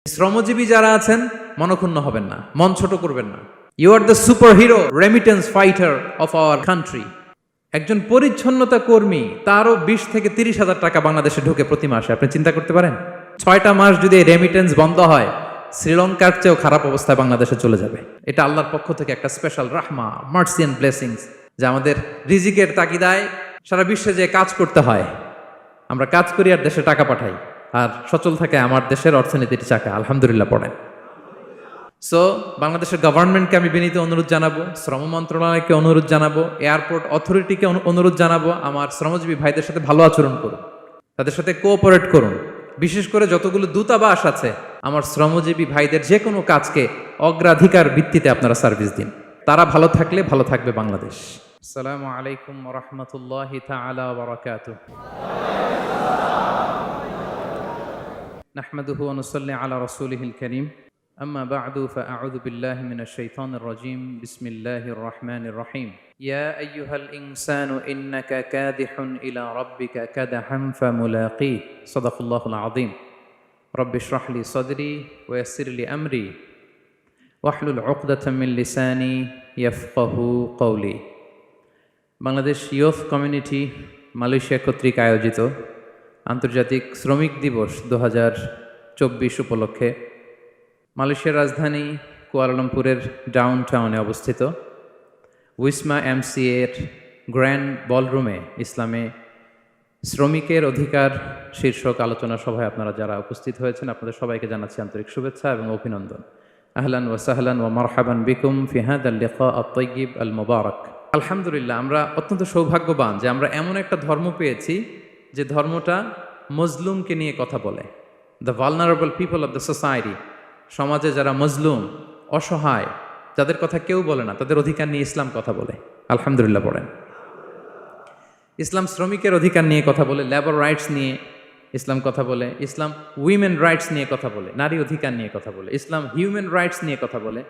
শ্রমজীবী যারা আছেন মনক্ষুণ্ণ হবেন না, মন ছোট করবেন না। You are the superhero remittance fighter of our country. একজন পরিচ্ছন্নতা কর্মী, তারও 20 থেকে 30 হাজার টাকা বাংলাদেশে ঢোকে প্রতি মাসে। আপনি চিন্তা করতে পারেন 6টা মাস যদি রেমিটেন্স বন্ধ হয়, শ্রীলঙ্কার চেয়েও খারাপ অবস্থায় বাংলাদেশে চলে যাবে। এটা আল্লাহর পক্ষ থেকে একটা স্পেশাল রাহমা, মার্সি এন্ড ব্লেসিংস, যে আমাদের রিজিকের তাগিদায় সারা বিশ্বে যে কাজ করতে হয়, আমরা কাজ করি আর দেশে টাকা পাঠাই, আর সচল থাকে আমার দেশের অর্থনীতির চাকা। আলহামদুলিল্লাহ পড়েন। সো বাংলাদেশের গভর্নমেন্টকে আমি বিনীত অনুরোধ জানাবো, শ্রম মন্ত্রণালয়কে অনুরোধ জানাবো, এয়ারপোর্ট অথরিটিকে অনুরোধ জানাবো, আমার শ্রমজীবী ভাইদের সাথে ভালো আচরণ করুন, তাদের সাথে কোঅপারেট করুন। বিশেষ করে যতগুলো দূতাবাস আছে, আমার শ্রমজীবী ভাইদের যে কোনো কাজকে অগ্রাধিকার ভিত্তিতে আপনারা সার্ভিস দিন। তারা ভালো থাকলে ভালো থাকবে বাংলাদেশ। আসসালামু আলাইকুম ওয়া রাহমাতুল্লাহি তাআলা ওয়া বারাকাতুহু। নাহমাদুহু ওয়া নুসাল্লি আলা রাসূলিহিল কারীম। أما بعد فأعوذ بالله من الشيطان الرجيم بسم الله الرحمن الرحيم يا أيها الإنسان إنك كادح إلى ربك كدحا فملاقيه صدق الله العظيم رب اشرح لي صدري ويسر لي أمري واحلل عقدة من لساني يفقه قولي। বাংলাদেশ ইয়ুথ কমিউনিটি মালয়েশিয়া কর্তৃক আয়োজিত আন্তর্জাতিক শ্রমিক দিবস 2024 উপলক্ষে মালয়েশিয়ার রাজধানী কুয়ালালামপুরের ডাউন টাউনে অবস্থিত উইসমা এমসিএর গ্র্যান্ড বলরুমে ইসলামে শ্রমিকের অধিকার শীর্ষক আলোচনা সভায় আপনারা যারা উপস্থিত হয়েছেন, আপনাদের সবাইকে জানাচ্ছি আন্তরিক শুভেচ্ছা এবং অভিনন্দন। আহলান ওয়া সাহলান ওয়া মারহাবান বিকুম ফি হাদাল লিকা আত-তাইয়িব আল মুবারাক। আলহামদুলিল্লাহ, আমরা অত্যন্ত সৌভাগ্যবান যে আমরা এমন একটা ধর্ম পেয়েছি যে ধর্মটা মজলুমকে নিয়ে কথা বলে। The vulnerable people of the society, সমাজে যারা মজলুম, অসহায়, যাদের কথা কেউ বলে না, তাদের অধিকার নিয়ে ইসলাম কথা বলে। আলহামদুলিল্লাহ পড়েন। ইসলাম শ্রমিকের অধিকার নিয়ে কথা বলে, লেবার রাইটস নিয়ে ইসলাম কথা বলে, ইসলাম উইমেন রাইটস নিয়ে কথা বলে, নারী অধিকার নিয়ে কথা বলে, ইসলাম হিউম্যান রাইটস নিয়ে কথা বলে,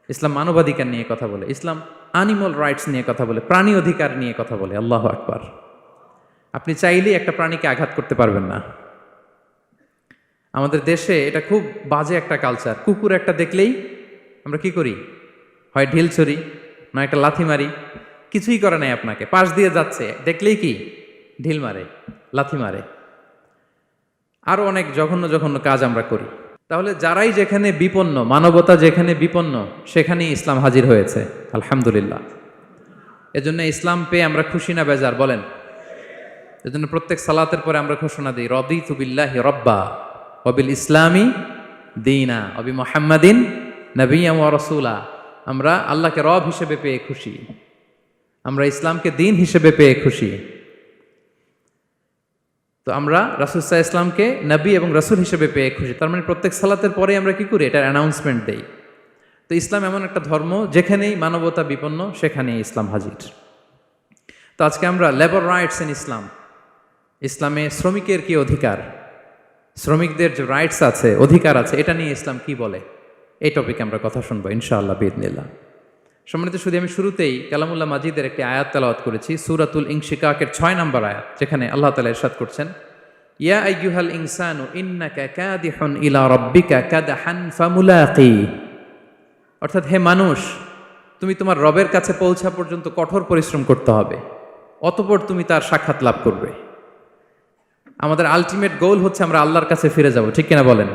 ইসলাম মানবাধিকার নিয়ে কথা বলে, ইসলাম অ্যানিমাল রাইটস নিয়ে কথা বলে, প্রাণী অধিকার নিয়ে কথা বলে। আল্লাহু আকবার। আপনি চাইলেই একটা প্রাণীকে আঘাত করতে পারবেন না। আমাদের দেশে এটা খুব বাজে একটা কালচার। কুকুর একটা দেখলেই আমরা কি করি? হয় ঢিল ছড়ি, না একটা লাথি মারি। কিছুই করে নাই আপনাকে, পাশ দিয়ে যাচ্ছে দেখলেই কি ঢিল মারে, লাথি মারে। আরো অনেক জঘন্য জঘন্য কাজ আমরা করি। তাহলে যারাই যেখানে বিপন্ন, মানবতা যেখানে বিপন্ন, সেখানেই ইসলাম হাজির হয়েছে। আলহামদুলিল্লাহ। এজন্য ইসলাম পেয়ে আমরা খুশি না বেজার বলেন? এজন্য প্রত্যেক সালাতের পরে আমরা ঘোষণা দিই, রাদিতু বিল্লাহি রাব্বা ওয়াবিল ইসলামি দীনা ওয়াবি মুহাম্মাদিন নাবিয়্যান ওয়া রাসূলা। আমরা আল্লাহকে রব হিসেবে পেয়ে খুশি, আমরা ইসলামকে দিন হিসেবে পেয়ে খুশি। তো আমরা রাসূল সাল্লাল্লাহু আলাইহি ইসলামকে নবী এবং রাসূল হিসেবে পেয়ে খুশি। তার মানে প্রত্যেক সালাতের পরে আমরা কি করি? এটার অ্যানাউন্সমেন্ট দেই। তো ইসলাম এমন একটা ধর্ম, যেখানেই মানবতা বিপন্ন সেখানেই ইসলাম হাজির। তো আজকে আমরা লেবার রাইটস ইন ইসলাম, ইসলামে শ্রমিকের কি অধিকার, শ্রমিকদের যে রাইটস আছে, অধিকার আছে, এটা নিয়ে ইসলাম কি বলে, এই টপিকে আমরা কথা শুনবো ইনশাআল্লাহ বিইذনিল্লাহ। সম্মানিত শুধু আমি শুরুতেই কালামুল্লাহ মাজিদের একটি আয়াত তেলাওয়াত করেছি, সূরাতুল ইনশিকাকের 6 নম্বর আয়াত, যেখানে আল্লাহ তাআলা ইরশাদ করছেন, ইয়া আইয়ুহাল ইনসানু ইন্নাকা কাদিহুন ইলা রাব্বিকা কাদহান ফামুলাকি। অর্থাৎ হে মানুষ, তুমি তোমার রবের কাছে পৌঁছা পর্যন্ত কঠোর পরিশ্রম করতে হবে, অতঃপর তুমি তার সাক্ষাৎ লাভ করবে। আমাদের আলটিমেট গোল হচ্ছে আমরা আল্লাহর কাছে ফিরে যাব, ঠিক কিনা বলেন?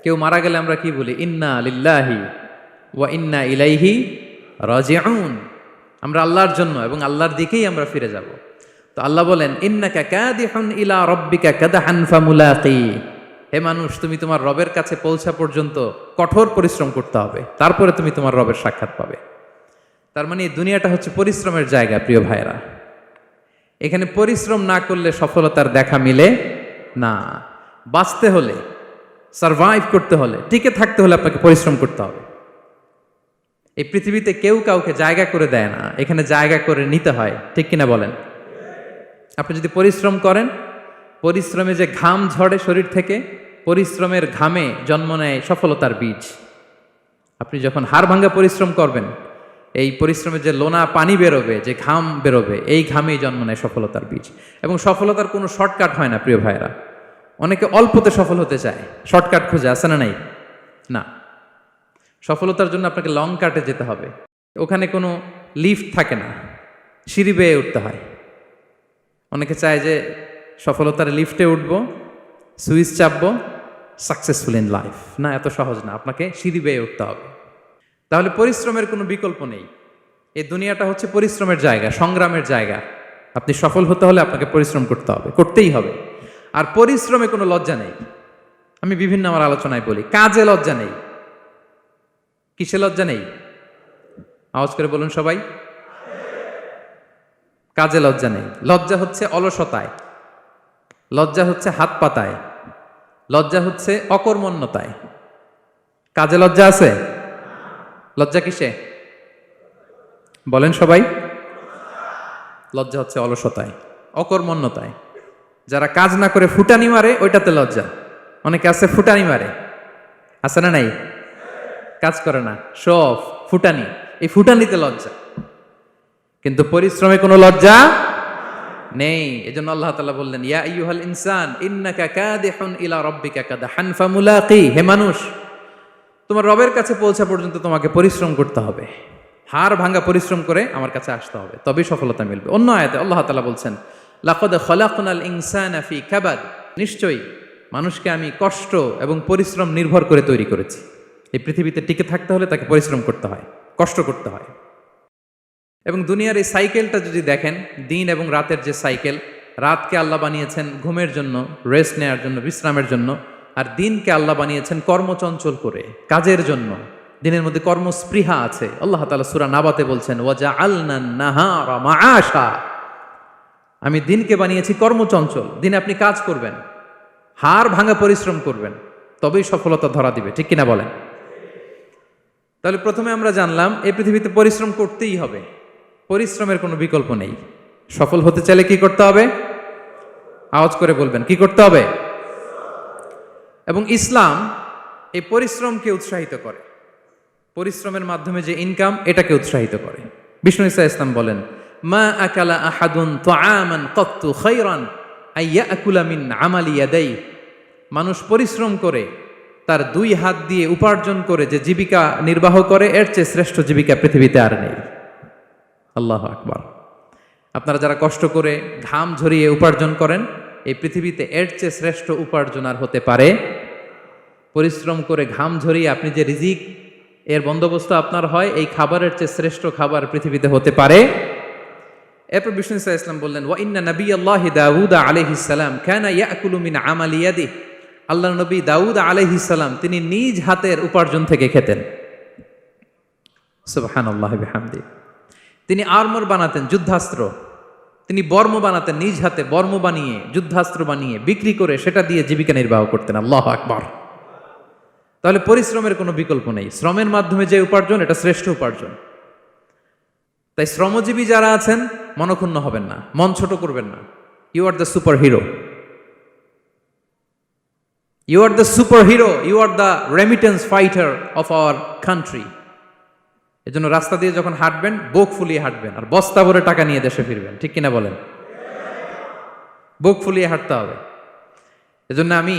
কেউ মারা গেলে আমরা কি বলি? ইন্না লিল্লাহি ওয়া ইন্না ইলাইহি রাজিউন। আমরা আল্লাহর জন্য এবং আল্লাহর দিকেই আমরা ফিরে যাব। তো আল্লাহ বলেন, ইন্নাকা কাদিহুন ইলা রাব্বিকা কাদহান ফামুলাকি। হে মানুষ, তুমি তোমার রবের কাছে পৌঁছা পর্যন্ত কঠোর পরিশ্রম করতে হবে, তারপরে তুমি তোমার রবের সাক্ষাৎ পাবে। তার মানে দুনিয়াটা হচ্ছে পরিশ্রমের জায়গা। প্রিয় ভাইরা, এখানে পরিশ্রম না করলে সফলতার দেখা মিলে না। বাঁচতে হলে, সারভাইভ করতে হলে, টিকে থাকতে হলে আপনাকে পরিশ্রম করতে হবে। এই পৃথিবীতে কেউ কাউকে জায়গা করে দেয় না, এখানে জায়গা করে নিতে হয়, ঠিক কিনা বলেন? আপনি যদি পরিশ্রম করেন, পরিশ্রমে যে ঘাম ঝরে শরীর থেকে, পরিশ্রমের ঘামে জন্ম নেয় সফলতার বীজ। আপনি যখন হাড় ভাঙা পরিশ্রম করবেন, এই পরিশ্রমে যে লোনা পানি বেরোবে, যে ঘাম বেরোবে, এই ঘামেই জন্ম নেয় সফলতার বীজ। এবং সফলতার কোনো শর্টকাট হয় না প্রিয় ভাইরা। অনেকে অল্পতে সফল হতে চায়, শর্টকাট খুঁজে, আছে না নাই? না, সফলতার জন্য আপনাকে লং কাটে যেতে হবে। ওখানে কোনো লিফট থাকে না, সিঁড়ি বেয়ে উঠতে হয়। অনেকে চায় যে সফলতার লিফটে উঠবো, সুইচ চাপবো, সাকসেসফুল ইন লাইফ। না, এত সহজ না, আপনাকে সিঁড়ি বেয়ে উঠতে হবে। তাহলে পরিশ্রমের কোনো বিকল্প নেই। এই দুনিয়াটা হচ্ছে পরিশ্রমের জায়গা, সংগ্রামের জায়গা। আপনি সফল হতে হলে আপনাকে পরিশ্রম করতে হবে, করতেই হবে। আর পরিশ্রমে কোনো লজ্জা নেই। আমি বিভিন্ন আমার আলোচনায় বলি, কাজে লজ্জা নেই। কিসে লজ্জা নেই? আওয়াজ করে বলুন সবাই। কাজে লজ্জা নেই। লজ্জা হচ্ছে অলসতায়, লজ্জা হচ্ছে হাত পাতায়, লজ্জা হচ্ছে অকর্মণ্যতায়। কাজে লজ্জা আছে? লজ্জা কিসে বলেন সবাই? লজ্জা হচ্ছে অলসতায়, অকর্মণ্যতায়। যারা কাজ না করে ফুটানি মারে, ওইটাতে লজ্জা। অনেকে আছে ফুটানি মারে, আছে না নাই? কাজ করে না, সব ফুটানি, এই ফুটানিতে লজ্জা। কিন্তু পরিশ্রমে কোনো লজ্জা নেই। এজন্য আল্লাহ তাআলা বললেন, ইয়া আইয়ুহাল ইনসান ইন্নাকা কাদিহুন ইলা রাব্বিকা কাদহান ফামুলাকি। হে মানুষ, তোমার রবের কাছে পৌঁছা পর্যন্ত তোমাকে পরিশ্রম করতে হবে। হাড় ভাঙা পরিশ্রম করে আমার কাছে আসতে হবে, তবেই সফলতা মিলবে। অন্য আয়াতে আল্লাহ তাআলা বলছেন, লাকাদ খলাকনাল ইনসানা ফি কাবাদ। নিশ্চয়ই মানুষকে আমি কষ্ট এবং পরিশ্রম নির্ভর করে তৈরি করেছি। এই পৃথিবীতে টিকে থাকতে হলে তাকে পরিশ্রম করতে হয়, কষ্ট করতে হয়। এবং দুনিয়ার এই সাইকেলটা যদি দেখেন, দিন এবং রাতের যে সাইকেল, রাতকে আল্লাহ বানিয়েছেন ঘুমের জন্য, রেস্ট নেওয়ার জন্য, বিশ্রামের জন্য। আর দিনকে আল্লাহ বানিয়েছেন কর্মচঞ্চল করে, কাজের জন্য। দিনের মধ্যে কর্মস্পৃহা আছে। আল্লাহ তাআলা সূরা নাবাতে বলছেন, ওয়াজআলনান নাহারা মাআশা। আমি দিনকে বানিয়েছি কর্মচঞ্চল। দিনে আপনি কাজ করবেন, হাড় ভাঙা পরিশ্রম করবেন, তবেই সফলতা ধরা দিবে। ঠিক কিনা বলেন? তাহলে প্রথমে আমরা জানলাম এই পৃথিবীতে পরিশ্রম করতেই হবে, পরিশ্রমের কোনো বিকল্প নেই। সফল হতে চাইলে কি করতে হবে? আওয়াজ করে বলবেন, কি করতে হবে? এবং ইসলাম এই পরিশ্রমকে উৎসাহিত করে। পরিশ্রমের মাধ্যমে যে ইনকাম, এটাকে উৎসাহিত করে। বিষ্ণু ঈসা ইসলাম বলেন, মা আকালা আহাদুন তাআমান কাত্তু খায়রান আইয়াকুলা মিন আমালি ইয়াদাই। মানুষ পরিশ্রম করে তার দুই হাত দিয়ে উপার্জন করে যে জীবিকা নির্বাহ করে, এর চেয়ে শ্রেষ্ঠ জীবিকা পৃথিবীতে আর নেই। আল্লাহু আকবার। আপনারা যারা কষ্ট করে ঘাম ঝরিয়ে উপার্জন করেন, এই পৃথিবীতে এর চেয়ে শ্রেষ্ঠ উপার্জন আর হতে পারে? পরিশ্রম করে ঘাম ঝরিয়ে আপনি যে রিজিক এর বন্দোবস্ত আপনার হয়, এই খাবারের চেয়ে শ্রেষ্ঠ খাবার পৃথিবীতে হতে পারে? এরপর বিষ্ণু ঈসা ইসলাম বললেন, ওয়া ইন্না নাবিয়াল্লাহি দাউদ আলাইহিস সালাম কানা ইয়াকুলু মিন আমালি ইয়াদিহি। আল্লাহর নবী দাউদ আলাইহিস সালাম তিনি নিজ হাতের উপার্জন থেকে খেতেন। সুবহানাল্লাহি বিহামদি। তিনি আর্মর বানাতেন, যুদ্ধাস্ত্র। তিনি বর্ম বানাতেন, নিজ হাতে বর্ম বানিয়ে, যুদ্ধাস্ত্র বানিয়ে বিক্রি করে সেটা দিয়ে জীবিকা নির্বাহ করতেন। আল্লাহু আকবার। তাহলে পরিশ্রমের কোনো বিকল্প নেই। শ্রমের মাধ্যমে যে উপার্জন, এটা শ্রেষ্ঠ উপার্জন। তাই শ্রমজীবী যারা আছেন, মনক্ষুণ্ণ হবেন না, মন ছোট করবেন না। You are the superhero, you are the superhero, you are the remittance fighter of our country. এজন্য রাস্তা দিয়ে যখন হাঁটবেন, বুক ফুলিয়ে হাঁটবেন, আর বস্তা ভরে টাকা নিয়ে দেশে ফিরবেন। ঠিক কিনা বলেন? বুক ফুলিয়ে হাঁটতে হবে। এজন্য আমি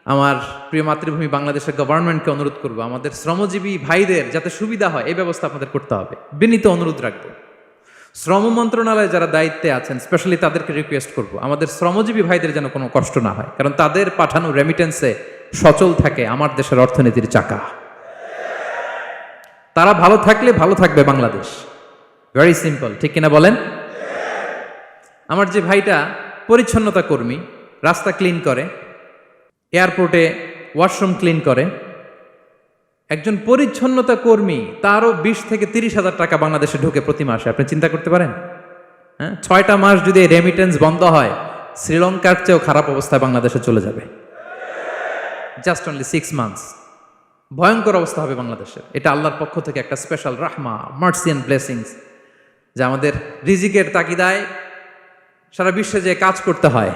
আমার প্রিয় মাতৃভূমি বাংলাদেশের গভর্নমেন্টকে অনুরোধ করবো, আমাদের শ্রমজীবী ভাইদের যাতে সুবিধা হয়, এই ব্যবস্থা আপনাদের করতে হবে। বিনীত অনুরোধ রাখবো। শ্রম মন্ত্রণালয়ে যারা দায়িত্বে আছেন, স্পেশালি তাদেরকে রিকোয়েস্ট করবো, আমাদের শ্রমজীবী ভাইদের যেন কোনো কষ্ট না হয়, কারণ তাদের পাঠানো রেমিটেন্সে সচল থাকে আমার দেশের অর্থনীতির চাকা। তারা ভালো থাকলে ভালো থাকবে বাংলাদেশ। Very simple. ঠিক কিনা বলেন? আমার যে ভাইটা পরিচ্ছন্নতা কর্মী, রাস্তা ক্লিন করে, এয়ারপোর্টে ওয়াশরুম ক্লিন করে, একজন পরিচ্ছন্নতা কর্মী, তারও 20 থেকে 30 হাজার টাকা বাংলাদেশে ঢোকে প্রতি মাসে। আপনি চিন্তা করতে পারেন? হ্যাঁ, 6টা মাস যদি রেমিটেন্স বন্ধ হয়, শ্রীলঙ্কার চেয়েও খারাপ অবস্থায় বাংলাদেশে চলে যাবে। Just only 6 months. ভয়ঙ্কর অবস্থা হবে বাংলাদেশের। এটা আল্লাহর পক্ষ থেকে একটা স্পেশাল রাহমা, মার্সি এন্ড ব্লেসিংস, যে আমাদের রিজিকের তাগিদায় সারা বিশ্বে যে কাজ করতে হয়,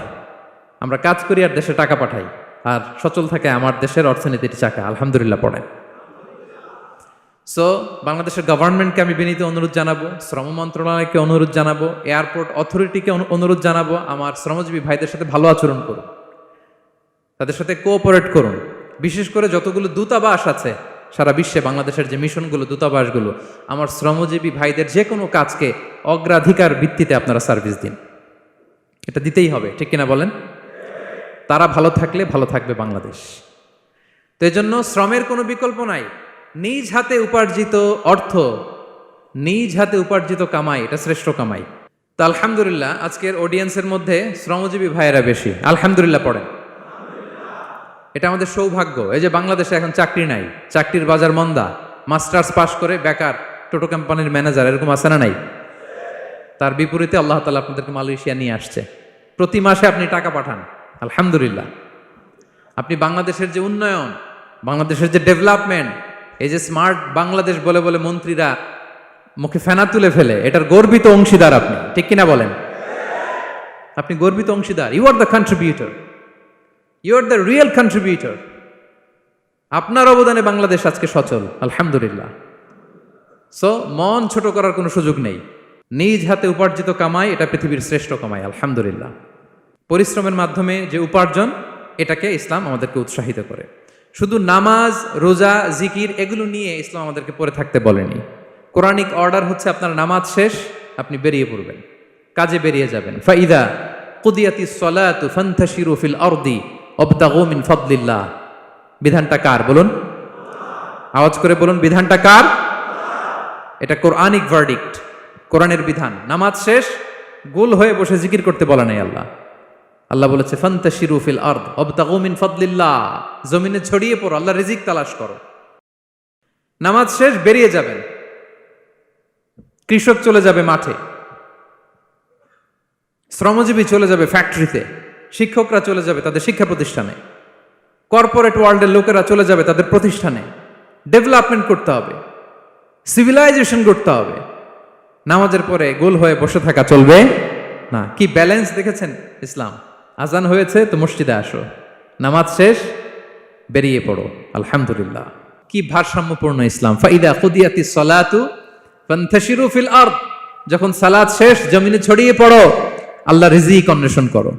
আমরা কাজ করি আর দেশে টাকা পাঠাই, আর সচল থাকে আমার দেশের অর্থনীতির চাকা। আলহামদুলিল্লাহ পড়েন। সো বাংলাদেশের গভর্নমেন্টকে আমি বিনীত অনুরোধ জানাবো, শ্রম মন্ত্রণালয়কে অনুরোধ জানাবো, এয়ারপোর্ট অথরিটিকে অনুরোধ জানাবো, আমার শ্রমজীবী ভাইদের সাথে ভালো আচরণ করুন। তাদের সাথে কোঅপারেট করুন। বিশেষ করে যতগুলো দূতাবাস আছে সারা বিশ্বে, বাংলাদেশের যে মিশনগুলো, দূতাবাসগুলো, আমার শ্রমজীবী ভাইদের যে কোনো কাজকে অগ্রাধিকার ভিত্তিতে আপনারা সার্ভিস দিন। এটা দিতেই হবে, ঠিক কিনা বলেন? তারা ভালো থাকলে ভালো থাকবে বাংলাদেশ। তো এই জন্য শ্রমের কোনো বিকল্প নাই। নিজ হাতে উপার্জিত অর্থ, নিজ হাতে উপার্জিত কামাই, এটা শ্রেষ্ঠ কামাই। তো আলহামদুলিল্লাহ আজকের অডিয়েন্সের মধ্যে শ্রমজীবী ভাইয়েরা বেশি, আলহামদুলিল্লাহ পড়েন। এটা আমাদের সৌভাগ্য। এই যে বাংলাদেশে এখন চাকরি নাই, চাকরির বাজার মন্দা, মাস্টার্স পাস করে বেকার টোটো কোম্পানির ম্যানেজার, এরকম আছে না নাই? তার বিপরীতে আল্লাহ তাআলা আপনাদেরকে মালয়েশিয়া নিয়ে আসছে। প্রতি মাসে আপনি টাকা পাঠান, আলহামদুলিল্লাহ। আপনি বাংলাদেশের যে উন্নয়ন, বাংলাদেশের যে ডেভেলপমেন্ট, এই যে স্মার্ট বাংলাদেশ বলে বলে মন্ত্রীরা মুখে ফেনা তুলে ফেলে, এটার গর্বিত অংশীদার আপনি, ঠিক কিনা বলেন? আপনি গর্বিত অংশীদার। You are the contributor, you are the real contributor. আপনার অবদানে বাংলাদেশ আজকে সচল, আলহামদুলিল্লাহ। সো মন ছোট করার কোনো সুযোগ নেই। নিজ হাতে উপার্জিত কামাই, এটা পৃথিবীর শ্রেষ্ঠ কামাই, আলহামদুলিল্লাহ। পরিশ্রমের মাধ্যমে যে উপার্জন, এটাকে ইসলাম আমাদেরকে উৎসাহিত করে। শুধু নামাজ, রোজা, জিকির এগুলো নিয়ে ইসলাম আমাদেরকে পড়ে থাকতে বলেনি। কোরআনিক অর্ডার হচ্ছে আপনার নামাজ শেষ, আপনি বেরিয়ে পড়বেন, কাজে বেরিয়ে যাবেন। ফাইদা কুদিয়াতিস সালাতু ফান্তাশিরু ফিল আরদি ওয়াবতাগু মিন ফাদলিল্লাহ। বিধানটা কার বলুন? আওয়াজ করে বলুন, বিধানটা কার? এটা কোরআনিক ভার্ডিক্ট, কোরআনের বিধান। নামাজ শেষ, গোল হয়ে বসে জিকির করতে বলা নাই আল্লাহ। আল্লাহ বলেছে ফান্তাশিরু ফিল আরদ ওয়াবতাগু মিন ফাদলিল্লাহ, জমিনে ছড়িয়ে পড়ো, আল্লাহ রিজিক তালাশ করো। নামাজ শেষ, বেরিয়ে যাবেন। কৃষক চলে যাবে মাঠে, শ্রমজীবী চলে যাবে ফ্যাক্টরিতে, শিক্ষকরা চলে যাবে তাদের শিক্ষা প্রতিষ্ঠানে, কর্পোরেট ওয়ার্ল্ডের লোকেরা চলে যাবে তাদের প্রতিষ্ঠানে। ডেভেলপমেন্ট করতে হবে, সিভিলাইজেশন করতে হবে। নামাজের পরে গোল হয়ে বসে থাকা চলবে না। কি ব্যালেন্স দেখেছেন ইসলাম? আজান হয়েছে তো মসজিদে আসো, নামাজ শেষ বেরিয়ে পড়ো, আলহামদুলিল্লাহ। কি ভারসাম্যপূর্ণ ইসলাম। ফাইদা কুদিয়াতিস সালাতু ফান্তাশিরু ফিল আরদ, যখন সালাত শেষ জমিনে ছড়িয়ে পড়ো, আল্লাহ রিজিক অন্বেষণ করো।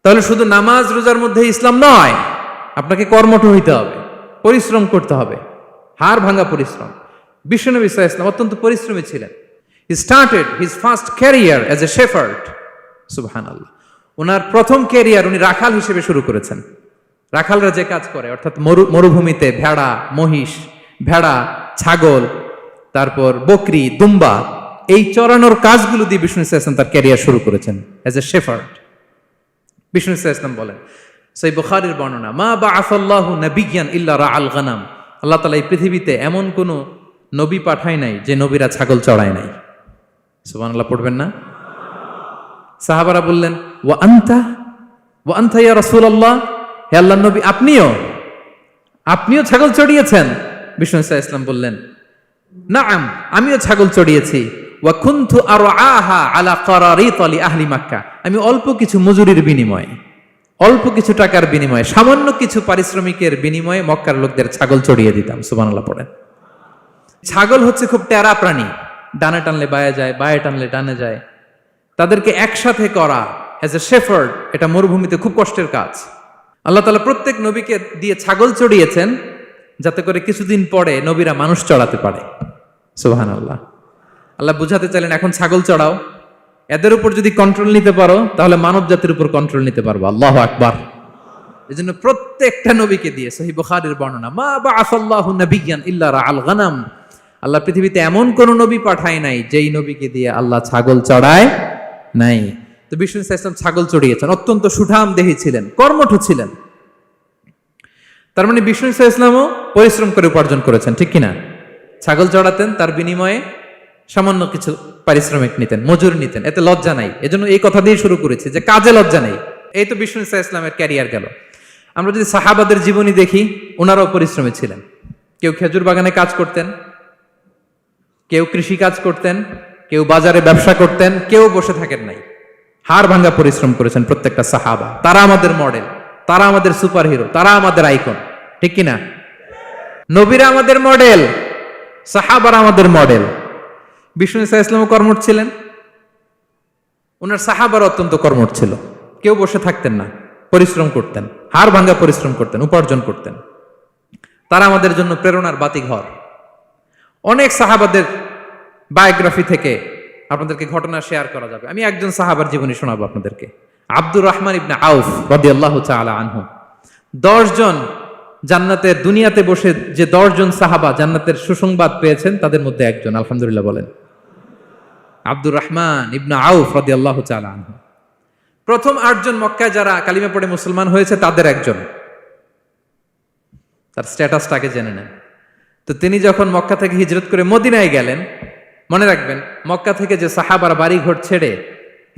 তাহলে শুধু নামাজ রোজার মধ্যে ইসলাম নয়, আপনাকে কর্মঠ হইতে হবে, পরিশ্রম করতে হবে, হাড় ভাঙা পরিশ্রম। বিশ্বনবী সাল্লাল্লাহু আলাইহি ওয়াসাল্লাম অত্যন্ত পরিশ্রমী ছিলেন। He started his first career as a shepherd. সুবহানাল্লাহ। ওনার প্রথম ক্যারিয়ার উনি রাখাল হিসেবে শুরু করেছেন। রাখালরা যে কাজ করে, অর্থাৎ মরুভূমিতে ভেড়া, মহিষ, ভেড়া, ছাগল, তারপর বকরি, দুম্বা, এই চরানোর কাজগুলো দিয়ে বিষ্ণু সাল্লাল্লাহু আলাইহি ওয়াসাল্লাম তার ক্যারিয়ার শুরু করেছেন এজ এ শেফার্ড। বিষ্ণু সাল্লাল্লাহু আলাইহি ওয়াসাল্লাম বলেন, সহিহ বুখারীর বর্ণনা, মা বাআসাল্লাহু নাবিয়্যান ইল্লা রাআল গানাম। আল্লাহ তাআলা এই পৃথিবীতে এমন কোন নবী পাঠায় নাই যে নবীরা ছাগল চড়ায় নাই। সুবহানাল্লাহ পড়বেন না? সাহাবারা বললেন, ওয়া আনতা ইয়া রাসূলুল্লাহ, হে আল্লাহর নবী আপনিও ছাগল চড়িয়েছেন? বিষ্ণু সাল্লাল্লাহু আলাইহি ওয়াসাল্লাম বললেন, নাআম, আমিও ছাগল চড়িয়েছি। ওয়া কুনতু আরআহা আলা কারারিত লি আহলি মক্কা, আমি অল্প কিছু মজুরির বিনিময়ে, অল্প কিছু টাকার বিনিময়ে, সামান্য কিছু পারিশ্রমিকের বিনিময়ে মক্কার লোকদের ছাগল চড়িয়ে দিতাম। সুবহানাল্লাহ পড়েন। ছাগল হচ্ছে খুব টেরা প্রাণী, ডানে টানলে বায়ে যায়, বায়ে টানলে ডানে যায়। তাদেরকে একসাথে করা অ্যাজ এ শেফার্ড, এটা মরুভূমিতে খুব কষ্টের কাজ। আল্লাহ তাআলা প্রত্যেক নবীকে দিয়ে ছাগল চড়িয়েছেন যাতে করে কিছুদিন পরে নবীরা মানুষ চড়াতে পারে। সুবহানাল্লাহ। আল্লাহ বুঝাতে চাইলেন, এখন ছাগল চড়াও, এদের উপর যদি কন্ট্রোল নিতে পারো তাহলে মানব জাতির উপর কন্ট্রোল নিতে পারবো। আল্লাহু আকবার। এজন্য প্রত্যেকটা নবীকে দিয়ে, সহিহ বুখারীর বর্ণনা, মা বাআসাল্লাহু নাবিয়্যান ইল্লা রাআল গানাম, আল্লাহ পৃথিবীতে এমন কোন নবী পাঠায় নাই যেই নবীকে দিয়ে আল্লাহ ছাগল চড়ায় নাই। তো বিষ্ণু সাল্লাল্লাহু আলাইহি ওয়াসাল্লাম ছাগল চড়িয়েছেন, অত্যন্ত সুঠাম দেহী ছিলেন, কর্মঠ ছিলেন। তার মানে বিষ্ণু সাল্লাল্লাহু আলাইহি ওয়াসাল্লামও পরিশ্রম করে উপার্জন করেছেন, ঠিক কিনা? ছাগল চড়াতেন, তার বিনিময়ে সামান্য কিছু পারিশ্রমিক নিতেন, মজুরি নিতেন, এতে লজ্জা নাই। এজন্য এই কথা দিয়ে শুরু করেছি যে কাজে লজ্জা নেই। এই তো বিষ্ণু সাল্লাল্লাহু আলাইহি ওয়াসাল্লামের ক্যারিয়ার গেল। আমরা যদি সাহাবাদের জীবনী দেখি, ওনারাও পরিশ্রমী ছিলেন। কেউ খেজুর বাগানে কাজ করতেন, কেউ কৃষি কাজ করতেন, কেউ বাজারে ব্যবসা করতেন, কেউ বসে থাকেন নাই। হাড় ভাঙ্গা পরিশ্রম করেছেন প্রত্যেকটা সাহাবা। তারা আমাদের মডেল, তারা আমাদের সুপার হিরো, তারা আমাদের আইকন, ঠিক কিনা? নবীরা আমাদের মডেল, সাহাবারা আমাদের মডেল। বিষ্ণু সাল্লাল্লাহু আলাইহি ওয়াসাল্লাম কর্মঠ ছিলেন, ওনার সাহাবারা অত্যন্ত কর্মঠ ছিল, কেউ বসে থাকতেন না। পরিশ্রম করতেন, হাড় ভাঙ্গা পরিশ্রম করতেন, উপার্জন করতেন। তারা আমাদের জন্য প্রেরণার বাতিঘর। অনেক সাহাবাদের বায়োগ্রাফি থেকে আপনাদেরকে ঘটনা শেয়ার করা যাবে। আমি একজন সাহাবার জীবনী শোনাবো আপনাদেরকে। আব্দুর রহমান ইবনে আউফ রাদিয়াল্লাহু তাআলা আনহু। 10 জন জান্নাতের, দুনিয়াতে বসে যে 10 জন সাহাবা জান্নাতের সুসংবাদ পেয়েছেন তাদের মধ্যে একজন, আলহামদুলিল্লাহ বলেন। আব্দুর রহমান ইবনে আউফ রাদিয়াল্লাহু তাআলা আনহু প্রথম 8 জন মক্কায় যারা কালিমা পড়ে মুসলমান হয়েছে তাদের একজন। তার স্ট্যাটাসটাকে জেনে নেন। তো তিনি যখন মক্কা থেকে হিজরত করে মদিনায় গেলেন, মনে রাখবেন মক্কা থেকে যে সাহাবারা বাড়ি ঘর ছেড়ে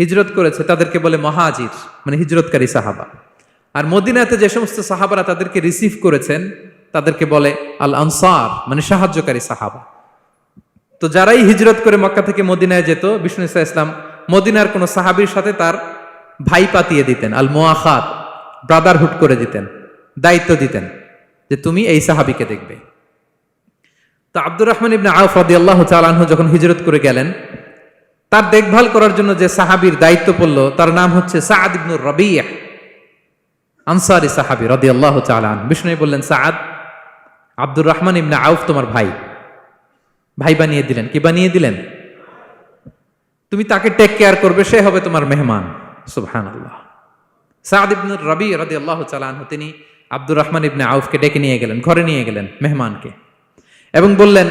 হিজরত করেছে তাদেরকে বলে মহাজির, মানে হিজরতকারী সাহাবা। আর মদিনাতে যে সমস্ত সাহাবারা তাদেরকে রিসিভ করেছেন তাদেরকে বলে আল আনসার, মানে সাহায্যকারী সাহাবা। তো যারাই হিজরত করে মক্কা থেকে মদিনায় যেত, বিষ্ণু ইসা ইসলাম মদিনার কোন সাহাবীর সাথে তার ভাই পাতিয়ে দিতেন, আল মুআখাত, ব্রাদারহুড করে দিতেন, দায়িত্ব দিতেন যে তুমি এই সাহাবীকে দেখবে। তো আব্দুর রহমান ইবনে আউফ রাদিয়াল্লাহু তাআলা আনহু যখন হিজরত করে গেলেন, তার দেখভাল করার জন্য যে সাহাবীর দায়িত্ব পড়ল তার নাম হচ্ছে সাআদ ইবনে রাবিয়া, আনসারী সাহাবী রাদিয়াল্লাহু তাআলা আনহু। বিষ্ণু বললেন, সাআদ, আব্দুর রহমান ইবনে আউফ তোমার ভাই, ভাই বানিয়ে দিলেন। কি বানিয়ে দিলেন? তুমি তাকে টেক কেয়ার করবে, সে হবে তোমার মেহমান। সুবহানাল্লাহ। সাআদ ইবনে রাবিয়া রাদিয়াল্লাহু তাআলা আনহু তিনি আব্দুর রহমান ইবনে আউফকে ডেকে নিয়ে গেলেন, ঘরে নিয়ে গেলেন মেহমানকে, এবং বললেন,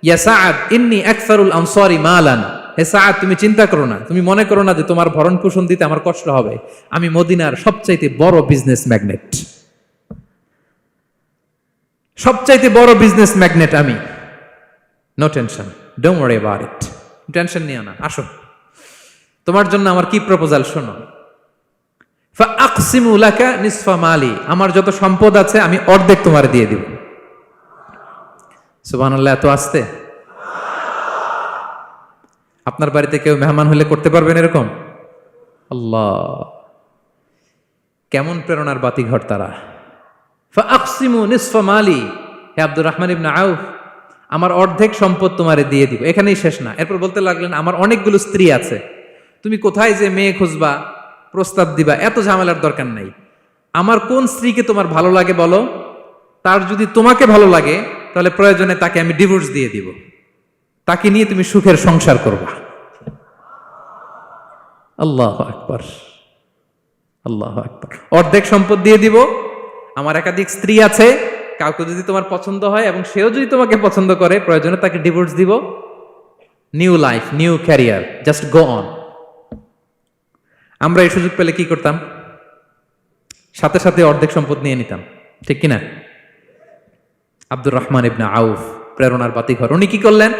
ইয়া সাআদ ইন্নী আকসারুল আনসারি মালান। হে সাআদ, তুমি চিন্তা করো না, তুমি মনে করো না যে তোমার ভরণ পোষণ দিতে আমার কষ্ট হবে। আমি মদিনার সবচাইতে বড় বিজনেস ম্যাগনেট, সবচাইতে বড় বিজনেস ম্যাগনেট আমি। No tension, don't worry about it. Tension নিও না, আসো, তোমার জন্য আমার কি প্রপোজাল শোনো। ফাআকসিমু লাকা নিসফা মালি, আমার যত সম্পদ আছে আমি অর্ধেক তোমার দিয়ে দিব। সুবহানাল্লাহ, এত আসতে। আপনার বাড়িতে কেউ মেহমান হলে করতে পারবেন এরকম? আল্লাহ, কেমন প্রেরণার বাতিঘর তারা। ফাআকসিমু নিসফা মালি, হে আব্দুর রহমান ইবনে আউফ, আমার অর্ধেক সম্পদ তোমারে দিয়ে দিব। এখানেই শেষ না, এরপর বলতে লাগলেন, আমার অনেকগুলো স্ত্রী আছে, তুমি কোথায় যে মেয়ে খুঁজবা, প্রস্তাব দিবা, এত ঝামেলার দরকার নাই। আমার কোন স্ত্রীকে তোমার ভালো লাগে বলো, তার যদি তোমাকে ভালো লাগে তাহলে প্রয়োজনে তাকে আমি ডিভোর্স দিয়ে দিব, তাকে নিয়ে তুমি সুখের সংসার করবা। আল্লাহু আকবার, আল্লাহু আকবার। অর্ধেক সম্পদ দিয়ে দিব, আমার একাধিক স্ত্রী আছে, কাউকে যদি তোমার পছন্দ হয় এবং সেও যদি তোমাকে পছন্দ করে, প্রয়োজনে তাকে ডিভোর্স দিব, new life, new career, just go on. আমরা এই সুযোগ পেলে কি করতাম? সাথে সাথে অর্ধেক সম্পদ নিয়ে নিতাম, ঠিক কিনা? আব্দুর রহমান ইবনে আউফ প্রেরণার বাতিঘর। উনি কি করলেন?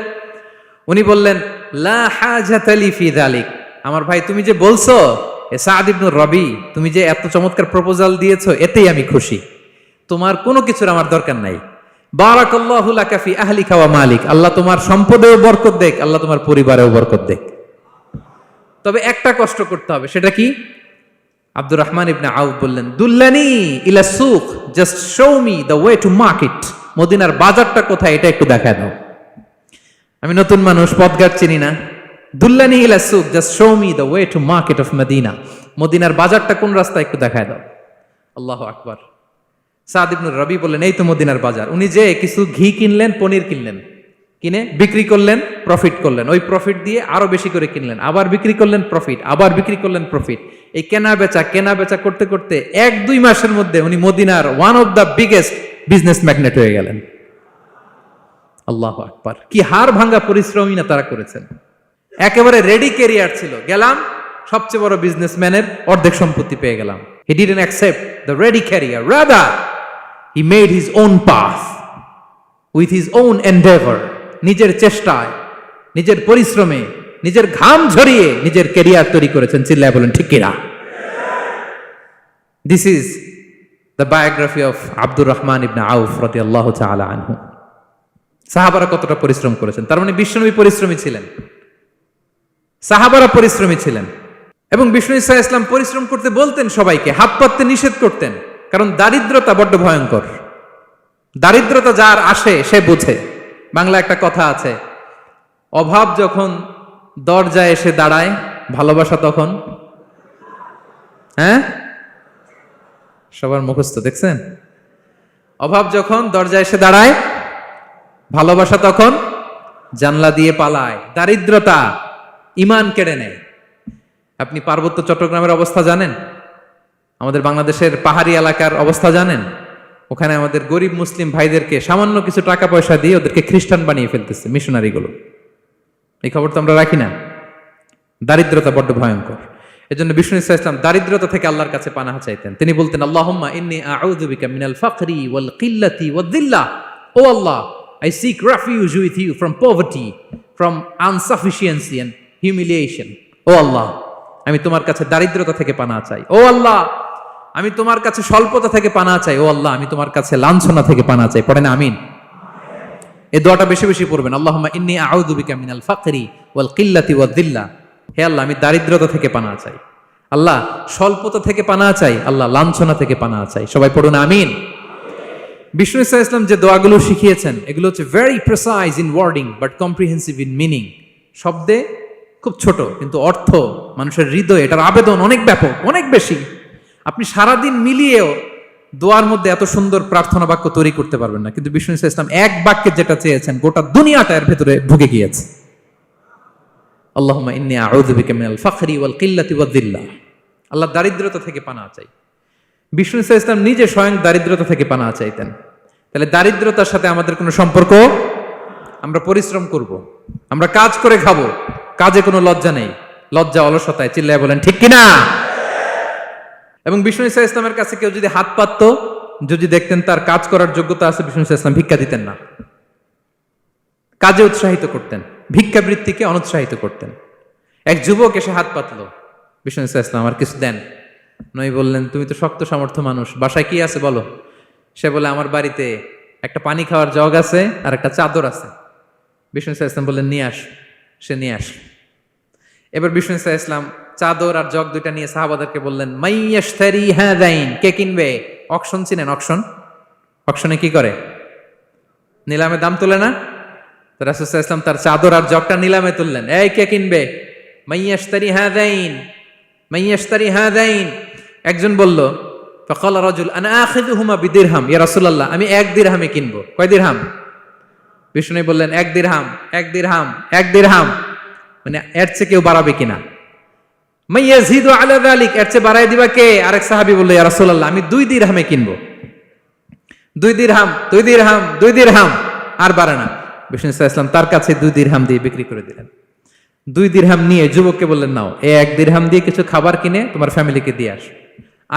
উনি বললেন, লা হাজাতা লি ফি যালিক, আমার ভাই তুমি যে বলছো, এ সাআদ ইবনে রবি, তুমি যে এত চমৎকার প্রপোজাল দিয়েছো, এতেই আমি খুশি, তোমার কোনো কিছুর আমার দরকার নাই। বারাকাল্লাহু লাকা ফি আহলিকা ওয়া মালিক, আল্লাহ তোমার সম্পদেও বরকত দেখ, আল্লাহ তোমার পরিবারেও বরকত দেখ। তবে একটা কষ্ট করতে হবে, সেটা কি? আব্দুর রহমান ইবনে আউফ বললেন, দুল্লানি ইলা সুক, just show me the way to market. মদিনার বাজারটা কোথায় এটা একটু দেখায় দাও। আমি নতুন মানুষ, পথঘাট চিনি না। দুল্লানি ইলা সুক, just show me the way to market of Madina. মদিনার বাজারটা কোন রাস্তা একটু দেখায় দাও। আল্লাহু আকবার। সাআদ ইবনে রবি বললেন, এই তো মদিনার বাজার। উনি যে কিছু ঘি কিনলেন, পনির কিনলেন, কিনে বিক্রি করলেন, প্রফিট করলেন। ওই প্রফিট দিয়ে আরো বেশি করে কিনলেন, আবার বিক্রি করলেন, প্রফিট, আবার বিক্রি করলেন, প্রফিট। এই কেনা বেচা করতে করতে 1-2 মাসের মধ্যে উনি মদিনার one of the biggest business magnate হয়ে গেলেন। আল্লাহু আকবার। কি হাড় ভাঙ্গা পরিশ্রমই না তারা করেছেন। একেবারে রেডি ক্যারিয়ার ছিল, গেলাম সবচেয়ে বড় বিজনেসম্যানের অর্ধেক সম্পত্তি পেয়ে গেলাম। He didn't accept the ready career, rather he made his own path with his own endeavor. নিজের চেষ্টায়, নিজের পরিশ্রমে, নিজের ঘাম ঝরিয়ে নিজের ক্যারিয়ার তৈরি করেছেন। চিল্লায় বলেন ঠিক কিনা? This is the biography of Abdur Rahman ইবনে আউফ রাদিয়াল্লাহু তাআলা আনহু। সাহাবারা কতটা পরিশ্রম করেছেন, তার মানে বিশ্বনবী পরিশ্রমী ছিলেন, সাহাবারা পরিশ্রমী ছিলেন। এবং বিষ্ণু ঈসা ইসলাম পরিশ্রম করতে বলতেন সবাইকে, হাত পাততে নিষেধ করতেন, কারণ দারিদ্রতা বড্ড ভয়ঙ্কর। দারিদ্রতা যার আসে সে বুঝে। বাংলা একটা কথা আছে, অভাব যখন দরজায় এসে দাঁড়ায়, ভালোবাসা তখন সবার মুখস্থ দেখছেন? অভাব যখন দরজায় এসে দাঁড়ায়, ভালোবাসা তখন জানলা দিয়ে পালায়। দারিদ্রতা ঈমান কেড়ে নেয়। আপনি পার্বত্য চট্টগ্রামের অবস্থা জানেন? আমাদের বাংলাদেশের পাহাড়ি এলাকার অবস্থা জানেন? ওখানে আমাদের গরিব মুসলিম ভাইদেরকে সামান্য কিছু টাকা পয়সা দিয়ে ওদেরকে খ্রিস্টান বানিয়ে ফেলতেছে মিশনারিগুলো। এই খবর তো আমরা রাখি না। দারিদ্রতা বড্ড ভয়ঙ্কর। এজন্য বিষ্ণু ইসলাম দারিদ্রতা থেকে আল্লাহর কাছে পানাহ চাইতেন। তিনি বলতেন, আল্লাহুম্মা ইন্নী আউযু বিকা মিনাল ফাকরি ওয়াল কিল্লাতি ওয়াদ-দিল্লাহ। ও আল্লাহ, I seek refuge with you from poverty, from insufficiency and humiliation. ও আল্লাহ, আমি তোমার কাছে দারিদ্রতা থেকে পানাহ চাই। ও আল্লাহ, আমি তোমার কাছে স্বল্পতা থেকে পানাহ চাই। ও আল্লাহ, আমি তোমার কাছে লাঞ্ছনা থেকে পানাহ চাই। পড়েন আমিন। এই দোয়াটা বেশি বেশি পড়বেন। আল্লাহুম্মা ইন্নী আউযু বিকা মিনাল ফাকরি ওয়াল কিল্লাতি ওয়াদ-দিল্লাহ। হে আল্লাহ, আমি দারিদ্রতা থেকে পানাহ চাই। আল্লাহ, স্বল্পতা থেকে পানাহ চাই। আল্লাহ, লাঞ্ছনা থেকে পানাহ চাই। সবাই পড়ুন আমিন। বিষ্ণু ইসলাম যে দোয়াগুলো শিখিয়েছেন এগুলো হচ্ছে very precise in wording but comprehensive in meaning. শব্দে খুব ছোট, কিন্তু অর্থ মানুষের হৃদয়ে এটার আবেদন অনেক ব্যাপক, অনেক বেশি। আপনি সারাদিন মিলিয়েও দোয়ার মধ্যে এত সুন্দর প্রার্থনা বাক্য তৈরি করতে পারবেন না, কিন্তু বিষ্ণু ইসলাম এক বাক্যে যেটা চেয়েছেন গোটা দুনিয়াটা এর ভেতরে ঢুকে গিয়েছে। আল্লাহুম্মা ইন্নী আউযু বিকা মিনাল ফাকরি ওয়াল কিল্লাতি ওয়াদ-দিল্লাহ। আল্লাহ, দারিদ্রতা থেকে পানাহ চাই। বিষ্ণু ইসলাম নিজে স্বয়ং দারিদ্রতা থেকে পানাহ চাইতেন। তাহলে দারিদ্রতার সাথে আমাদের কোনো সম্পর্ক? আমরা পরিশ্রম করব, আমরা কাজ করে খাবো, কাজে কোনো লজ্জা নেই। লজ্জা অলসতায়, চিল্লায় বলেন ঠিক কিনা? এবং বিষ্ণু ইসলামের কাছে কেউ যদি হাত পাতত, যদি দেখতেন তার কাজ করার যোগ্যতা আছে, বিষ্ণু ইসলাম ভিক্ষা দিতেন না, কাজে উৎসাহিত করতেন, ভিক্ষাবৃত্তিকে অনুৎসাহিত করতেন। এক যুবক এসে হাত পাতলো, বিষ্ণু ইসলাম আমার কিছু দেন। নই বললেন, তুমি তো শক্ত সামর্থ্য মানুষ, বাসায় কি আছে বলো? সে বলে, আমার বাড়িতে একটা পানি খাওয়ার জগ আছে আর একটা চাদর আছে। বিষ্ণু ইসলাম বললেন, নিয়ে আস। সে নিয়ে আস। এবার বিষ্ণু ইসলাম চাদর আর জগ দুইটা নিয়ে সাহাবাদেরকে বললেন, মাইয়াশতারি হাযাইন, কে কিনবে? অকশন চিনেন? অকশন, অকশনে কি করে? নিলামে দাম তোলে না? তো রাসূল সাল্লাল্লাহু আলাইহি ওয়াসাল্লাম তার চাদর আর জগটা নিলামে তুললেন। এই কে কিনবে? মাইয়াশতারি হাযাইন, মাইয়াশতারি হাযাইন। একজন বলল, ফাকালা রাজুল আনা আখিযুহুমা বিদিরহাম, ইয়া রাসূলুল্লাহ, আমি 1 দিরহামে কিনবো। কয় দিরহাম? বিষ্ণু বললেন, 1 দিরহাম, 1 দিরহাম, 1 দিরহাম। মানে এর চেয়ে কেউ বাড়াবে কিনা? মাইয়াজিদু আলা যালিক, এর চেয়ে বাড়ায় দিবা কে? আরেক সাহাবী বলল, ইয়া রাসূলুল্লাহ, আমি 2 দিরহামে কিনবো। 2 দিরহাম, 2 দিরহাম, 2 দিরহাম, আর বাড়ে না। বিষ্ণু ইসলাম তার কাছে 2 দিরহাম দিয়ে বিক্রি করে দিলেন। 2 দিরহাম নিয়ে যুবককে বললেন, নাও, 1 দিরহাম দিয়ে কিছু খাবার কিনে তোমার ফ্যামিলিকে দিয়ে আস।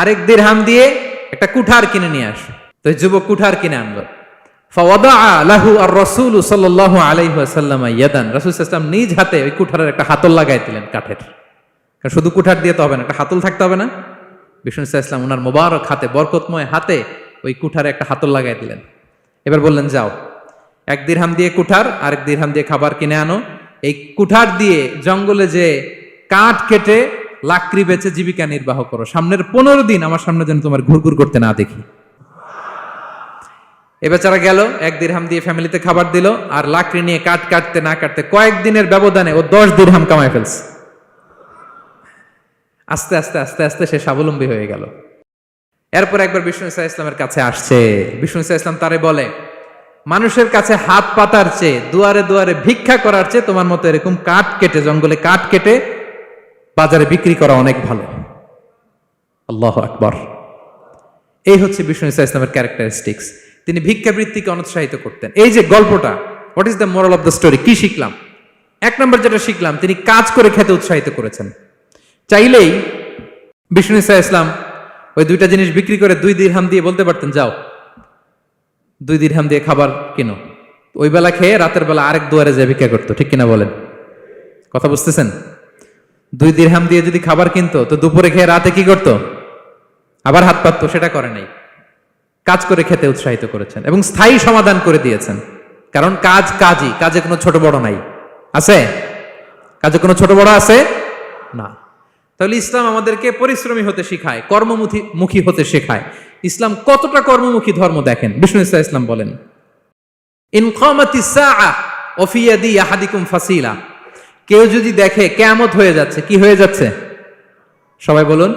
আরেক দিরহাম দিয়ে একটা কুঠার কিনে নিয়ে আস। তো যুবক কুঠার কিনে আনলো। ফাওয়াদাআ লাহু আর-রাসূল সাল্লাল্লাহু আলাইহি ওয়াসাল্লাম ইয়াদান, রাসূল সাল্লাল্লাহু আলাইহি ওয়াসাল্লাম নিজ হাতে ওই কুঠারের একটা হাতল লাগাই দিলেন কাঠের। কারণ শুধু কুঠার দিয়ে তো হবে না, একটা হাতল থাকতে হবে না? বিষ্ণু সাল্লাল্লাহু আলাইহি ওয়াসাল্লাম ওনার মোবারক হাতে, বরকতময় হাতে ওই কুঠারে একটা হাতল লাগাই দিলেন। এবার বললেন, যাও, 1 দিরহাম দিয়ে কুঠার, আরেক দিরহাম দিয়ে খাবার কিনে আনো। এই কুঠার দিয়ে জঙ্গলে যে কাঠ কেটে লাকড়ি বেচে জীবিকা নির্বাহ করো। সামনের 15 দিন আমার সামনে যেন তোমার ঘুরঘুর করতে না দেখি। এ বেচারা গেল, 1 দিরহাম দিয়ে ফ্যামিলিতে খাবার দিল, আর লাকড়ি নিয়ে কাঠ কাটতে না কাটতে কয়েকদিনের ব্যবধানে ও 10 দিরহাম কামায় ফেলছে। আস্তে আস্তে আস্তে আস্তে সে স্বাবলম্বী হয়ে গেল। এরপর একবার বিষ্ণু ইসলামের কাছে আসছে। বিষ্ণু ইসলাম তারে বলে, মানুষের কাছে হাত পাতার চেয়ে, দুয়ারে দুয়ারে ভিক্ষা করার চেয়ে তোমার মতো এরকম কাঠ কেটে, জঙ্গলে কাঠ কেটে বাজারে বিক্রি করা অনেক ভালো। আল্লাহু আকবার। এই হচ্ছে বিষ্ণু ইসলামের ক্যারেক্টারিস্টিক্স। তিনি ভিক্ষাবৃত্তিকে অনুৎসাহিত করতেন। এই যে গল্পটা, what is the moral of the story? কি শিখলাম? 1 নম্বর যেটা শিখলাম, তিনি কাজ করে খেতে উৎসাহিত করেছেন। চাইলেই বিষ্ণু ইসলাম ওই 2টা জিনিস বিক্রি করে 2 দিরহাম দিয়ে বলতে পারতেন, যাও 2 দিরহাম দিয়ে খাবার কিনো। ওই বেলা খেয়ে রাতের বেলা আরেক দুয়ারে যে ভিক্ষা করতো, ঠিক কিনা বলেন? কথা বুঝতেছেন? 2 দিরহাম দিয়ে যদি খাবার কিনতো, তো দুপুরে খেয়ে রাতে কি করতো? আবার হাত পাততো। সেটা করে নাই। কাজ করে খেতে উৎসাহিত করেছেন এবং স্থায়ী সমাধান করে দিয়েছেন। কারণ কাজ কাজই, কাজে কোনো ছোট বড় নাই। আছে? কাজে কোনো ছোট বড় আছে না। তাহলে ইসলাম আমাদেরকে পরিশ্রমী হতে শেখায়, কর্মমুখী হতে শেখায়। ইসলাম কতটা কর্মমুখী ধর্ম দেখেন। বিষ্ণু ইসলাম বলেন, ইন কামাতিস সাআ ওয়া ফি ইয়াদি আহাদিকুম ফাসিলা, কেউ যদি দেখে কিয়ামত হয়ে যাচ্ছে, কি হয়ে যাচ্ছে? সবাই বলুন,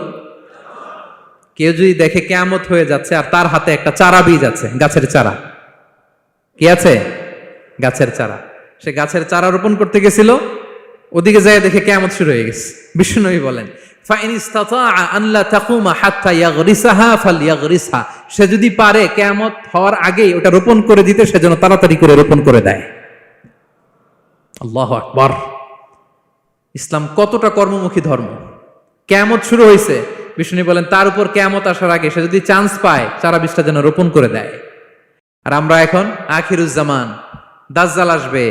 কেউ যদি দেখে কিয়ামত হয়ে যাচ্ছে আর তার হাতে একটা চারা বীজ আছে, গাছের চারা, কি আছে? গাছের চারা। সে গাছের চারা রোপণ করতে গেছিল, ওদিকে যায় দেখে কিয়ামত শুরু হয়ে গেছে। বিষ্ণুনবী বলেন ফাইন ইসতাতাআ আন লা তাকুমা হাত্তা ইয়াগরিসাহা ফালইয়াগরিসহা, সে যদি পারে কিয়ামত হওয়ার আগেই ওটা রোপণ করে দিতে, সেজন্য তাড়াতাড়ি করে রোপণ করে দেয়। আল্লাহু আকবার। ইসলাম কতটা কর্মমুখী ধর্ম। কিয়ামত শুরু হয়েছে, বিষ্ণু বলেন তার উপর কিয়ামত আসার আগে সে যদি চান্স পায় চারা বীজটা যেন রোপণ করে দেয়। আর আমরা এখন আখিরুজ্জামান, দাজ্জাল আসবে,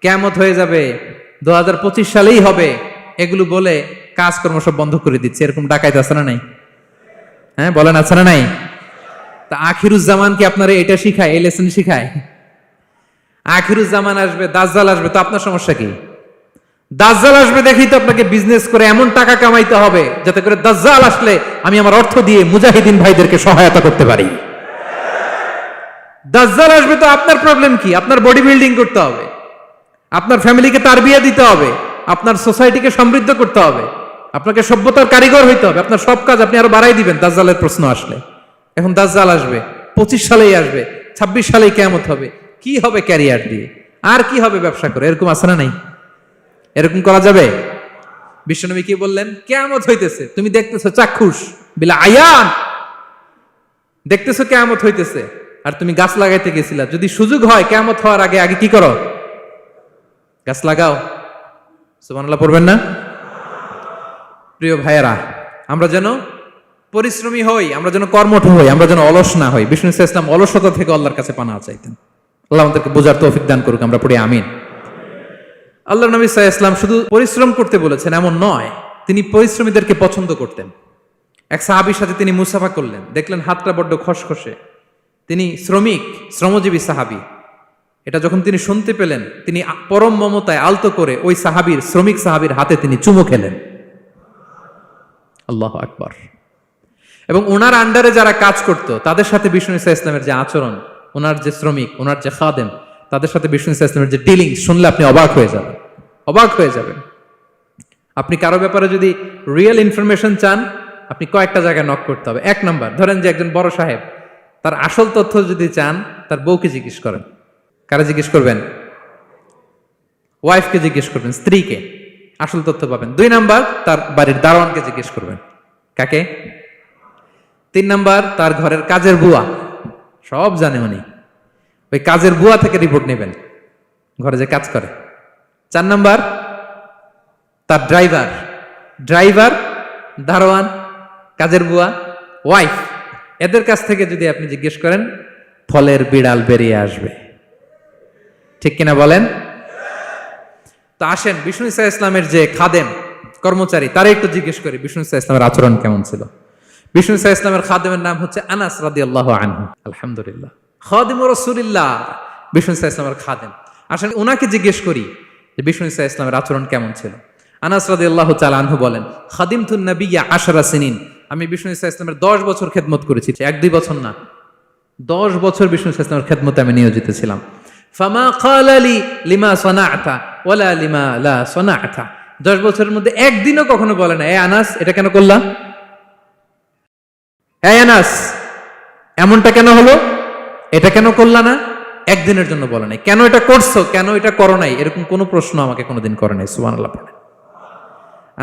কিয়ামত হয়ে যাবে, 2025 সালেই হবে, এগুলো বলে কাজকর্ম সব বন্ধ করে দিচ্ছে। এরকম ডাকাইতে আছে না নাই? হ্যাঁ বলেন, আছে না নাই? তা আখিরুজ্জামান কি আপনারা এটা শিখায়, এই লেসন শিখায়? আখিরুজ্জামান আসবে, দাজ্জাল আসবে, তো আপনার সমস্যা কি? দাজ্জাল আসবে দেখেই তো আপনাকে বিজনেস করে এমন টাকা কামাইতে হবে যাতে করে দাজ্জাল আসলে আমি আমার অর্থ দিয়ে মুজাহিদিন ভাইদেরকে সহায়তা করতে পারি। দাজ্জাল আসবে তো আপনার প্রবলেম কি? আপনার বডি বিল্ডিং করতে হবে, আপনার ফ্যামিলিকে তারবিয়া দিতে হবে, আপনার সোসাইটিকে সমৃদ্ধ করতে হবে, আপনাকে সভ্যতার কারিগর হইতে হবে। আপনার সব কাজ আপনি আরো বাড়াই দিবেন দাজ্জালের প্রশ্ন আসলে। এখন দাজ্জাল আসবে, 25 সালেই আসবে, 26 সালেই কিয়ামত হবে। কি হবে ক্যারিয়ার দিয়ে, আর কি হবে ব্যবসা করে? এরকম আছে না নাই? এরকম করা যাবে? বিশ্বনবী কি বললেন? কিয়ামত হইতেছে, তুমি দেখতেছো চাক্ষুষ বিলা আয়ান, দেখতেছো কিয়ামত হইতেছে, আর তুমি গাছ লাগাইতে গেছিলা। যদি সুযোগ হয় কিয়ামত হওয়ার আগে আগে কি করো? গাছ লাগাও। সুবহানাল্লাহ পড়বেন না? প্রিয় ভাইয়েরা, আমরা যেন পরিশ্রমী হই, আমরা যেন কর্মঠ হই, আমরা যেন অলস না হই। বিষ্ণু ইসলাম অলসতা থেকে আল্লাহর কাছে পানাহ চাইতেন। আল্লাহ আমাদেরকে বোঝার তৌফিক দান করুক, আমরা পড়ি আমিন। আল্লাহ নবী সাল্লাল্লাহু আলাইহি ওয়াসাল্লাম শুধু পরিশ্রম করতে বলেছেন এমন নয়, তিনি পরিশ্রমীদেরকে পছন্দ করতেন। এক সাহাবীর সাথে তিনি মুসাফা করলেন, দেখলেন হাতটা বড্ড খসখসে, তিনি শ্রমজীবী সাহাবী। এটা যখন তিনি শুনতে পেলেন, তিনি পরম মমতায় আলতো করে ওই শ্রমিক সাহাবীর হাতে তিনি চুমু খেলেন। আল্লাহু আকবার। এবং ওনার আন্ডারে যারা কাজ করত তাদের সাথে বিষ্ণু ইসলামের যে আচরণ, ওনার যে শ্রমিক, ওনার যে খাদেম, তাদের সাথে বিষ্ণু ইসলামের যে ডিলিং শুনলে আপনি অবাক হয়ে যাবেন, অবাক হয়ে যাবেন। আপনি কারো ব্যাপারে যদি রিয়েল ইনফরমেশন চান, আপনি কয়েকটা জায়গায় নক করতে হবে। 1 নাম্বার, ধরেন যে একজন বড় সাহেব, তার আসল তথ্য যদি চান তার বউকে জিজ্ঞেস করেন। কারা জিজ্ঞেস করবেন? ওয়াইফকে জিজ্ঞেস করবেন, স্ত্রীকে, আসল তথ্য পাবেন। 2 নাম্বার, তার বাড়ির দারোয়ানকে জিজ্ঞেস করবেন। কাকে? 3 নাম্বার, তার ঘরের কাজের বুয়া, সব জানে উনি, ওই কাজের বুয়া থেকে রিপোর্ট নেবেন, ঘরে যে কাজ করে। 4 নাম্বার, তার ড্রাইভার, দারোয়ান, কাজের বুয়া, ওয়াইফ, এদের কাছ থেকে যদি আপনি জিজ্ঞেস করেন, ফলের বিড়াল বেরিয়ে আসবে। ঠিক কিনা বলেন? তো আসেন বিষ্ণু ইসলামের যে খাদেম, কর্মচারী, তারা একটু জিজ্ঞেস করি বিষ্ণু ইসলামের আচরণ কেমন ছিল। বিষ্ণু ইসলামের খাদেমের নাম হচ্ছে আনাস রাদিয়াল্লাহু আনহু। আলহামদুলিল্লাহ, খাদিমুর রাসূলিল্লাহ, বিষ্ণু ইসলামের খাদেম। আসেন ওনাকে জিজ্ঞেস করি যে বিষ্ণু ইসলামের আচরণ কেমন ছিল। আনাস রাদিয়াল্লাহু তাআলা আনহু বলেন, খাদিমতুন নবিয়্যা 10 সিনিন, আমি বিষ্ণু ইসলামের 10 বছর খেদমত করেছি। 1-2 বছর না, 10 বছর বিষ্ণু ইসলামের খেদমতে আমি নিয়োজিত ছিলাম। ফামা ক্বালা লি লিমা সানা'তা ওয়ালা লিমা লা সানা'তা, 10 বছরের মধ্যে একদিনও কখনো বলে না, এ আনাস এটা কেন করলা, এ আনাস এমনটা কেন হলো, এটা কেন করলা না, একদিনের জন্য বলে নাই। কেন এটা করছো, কেন এটা করো নাই, এরকম কোনো প্রশ্ন আমাকে কোনোদিন করে নাই। সুবহানাল্লাহ পড়ে।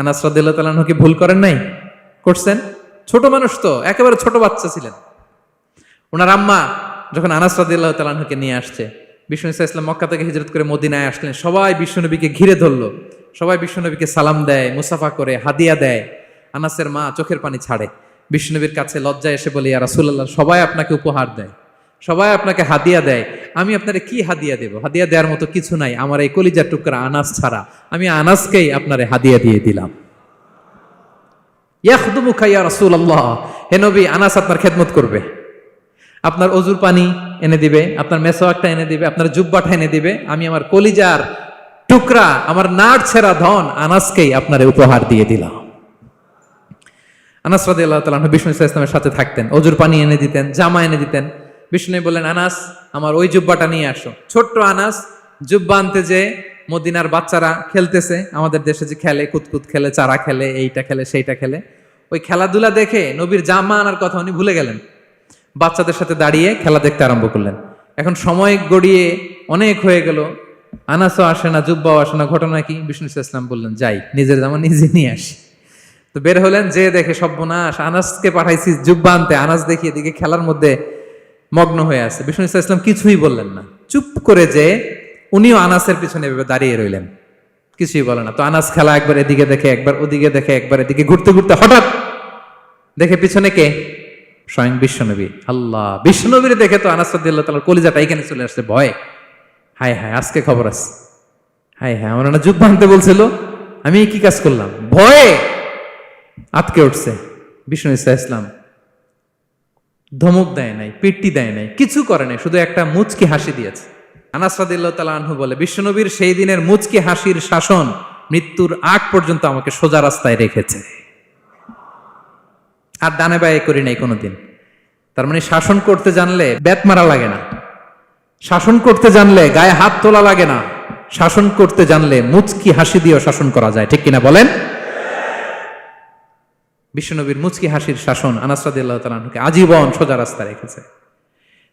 আনাস রাদিয়াল্লাহু তাআলা আনহু কি ভুল করেন নাই? করছেন। ছোট মানুষ তো, একেবারে ছোট বাচ্চা ছিলেন। ওনার আম্মা যখন আনাস রাদিয়াল্লাহু তাআলা আনহুকে নিয়ে আসছে, বিষ্ণু ইসলাম মক্কা থেকে হিজরত করে মদিনায় আসলেন, সবাই বিশ্বনবীকে ঘিরে ধরলো, সবাই বিশ্বনবীকে সালাম দেয়, মুসাফা করে, হাদিয়া দেয়। আনাসের মা চোখের পানি ছাড়ে, বিশ্বনবীর কাছে লজ্জায় এসে বলে, ইয়া রাসূলুল্লাহ, সবাই আপনাকে উপহার দেয়, সবাই আপনাকে হাদিয়া দেয়, আমি আপনারে কি হাদিয়া দেব? হাদিয়া দেওয়ার মতো কিছু নাই আমার এই কলিজার টুকরা আনাস ছাড়া, আমি আনাসকেই আপনারে হাদিয়া দিয়ে দিলাম। ইয়াখদুমুকা ইয়া রাসূলুল্লাহ, হে নবী, আনাস আপনার খেদমত করবে, আপনার অজুর পানি এনে দিবে, আপনার মেসওয়াকটা এনে দিবে, আপনার জুব্বাটা এনে দিবে। আমি আমার কলিজার টুকরা, আমার নাড় ছেঁড়া ধন আনাসকেই আপনারে উপহার দিয়ে দিলাম। আনাস রাদিয়াল্লাহু তাআলা আনহু বিষ্ণু ইসলামের সাথে থাকতেন, অজুর পানি এনে দিতেন, জামা এনে দিতেন। বিষ্ণু বললেন, আনাস আমার ওই জুব্বাটা নিয়ে আসো। ছোট্ট আনাস জুব্বা আনতে যে মদিনার বাচ্চারা খেলতেছে, আমাদের দেশে যে খেলে, কুতকুত খেলে, চারা খেলে, এইটা খেলে, সেইটা খেলে, ওই খেলাধুলা দেখে নবীর জামা আনার কথা উনি ভুলে গেলেন, বাচ্চাদের সাথে দাঁড়িয়ে খেলা দেখতে আরম্ভ করলেন। এখন সময় গড়িয়ে অনেক হয়ে গেল, আনাসও আসে না, জুব্বাও আসে না। ঘটনা কি? বিষ্ণু ইসলাম বললেন, যাই নিজের জামা নিজে নিয়ে আসি। তো বের হলেন, যে দেখে সর্বনাশ, আনাসকে পাঠাইছি জুব্বা আনতে, আনাস দেখিয়ে দিকে খেলার মধ্যে মগ্ন হয়ে আছে। বিষ্ণু ইসলাম কিছুই বললেন না, চুপ করে যে উনিও আনাসের পিছনে এভাবে দাঁড়িয়ে রইলেন, কিছুই বলে না। তো আনাস খেলা একবার এদিকে দেখে, একবার ওদিকে দেখে, একবার এদিকে ঘুরতে ঘুরতে হঠাৎ দেখে পিছনে কে? স্বয়ং বিশ্বনবী। আল্লাহ, বিশ্বনবীর দেখে তো আনাস রাদিয়াল্লাহু তাআলার কলিজাটা এখানে চলে আসছে ভয়। হায় হায়, আজকে খবর আছে। হায় হায়, আমার না জুব্বা আনতে বলছিল, আমি কি কাজ করলাম? ভয়ে আটকে উঠছে। বিষ্ণু ইসলাম ধমক দেয় নাই, পিট্টি দেয় নাই, কিছু করে নাই, শুধু একটা মুচকি হাসি দিয়েছে। আনাস রাদিয়াল্লাহু তাআলা আনহু বলে, বিশ্বনবীর সেই দিনের মুচকি হাসির শাসন মৃত্যুর আগ পর্যন্ত আমাকে সোজা রাস্তায় রেখেছে, আর ডানে বায়ে করি নাই কোনোদিন। তার মানে শাসন করতে জানলে ব্যাট মারা লাগে না, শাসন করতে জানলে গায়ে হাত তোলা লাগে না, শাসন করতে জানলে মুচকি হাসি দিয়েও শাসন করা যায়, ঠিক কিনা বলেন? বিশ্বনবীর মুচকি হাসির শাসন আনাস রাদিয়াল্লাহু তাআলা আনহুকে আজীবন সোজা রাস্তা রেখেছে।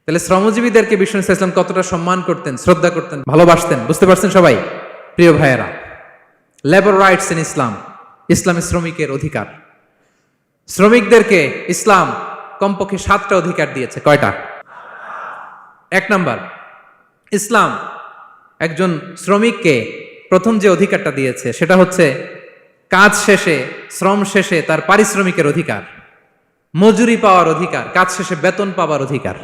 তাহলে শ্রমজীবীদেরকে বিষ্ণু ইসলাম কতটা সম্মান করতেন, শ্রদ্ধা করতেন, ভালোবাসতেন, বুঝতে পারছেন সবাই? প্রিয় ভাইয়েরা, লেবার রাইটস ইন ইসলাম, ইসলামী শ্রমিকের অধিকার। শ্রমিকদেরকে ইসলাম কমপক্ষে 7টা অধিকার দিয়েছে। কয়টা? 1 নাম্বার, ইসলাম একজন শ্রমিককে প্রথম যে অধিকারটা দিয়েছে সেটা হচ্ছে কাজ শেষে, শ্রম শেষে তার পারিশ্রমিকের অধিকার, মজুরি পাওয়ার অধিকার, কাজ শেষে বেতন পাওয়ার অধিকার।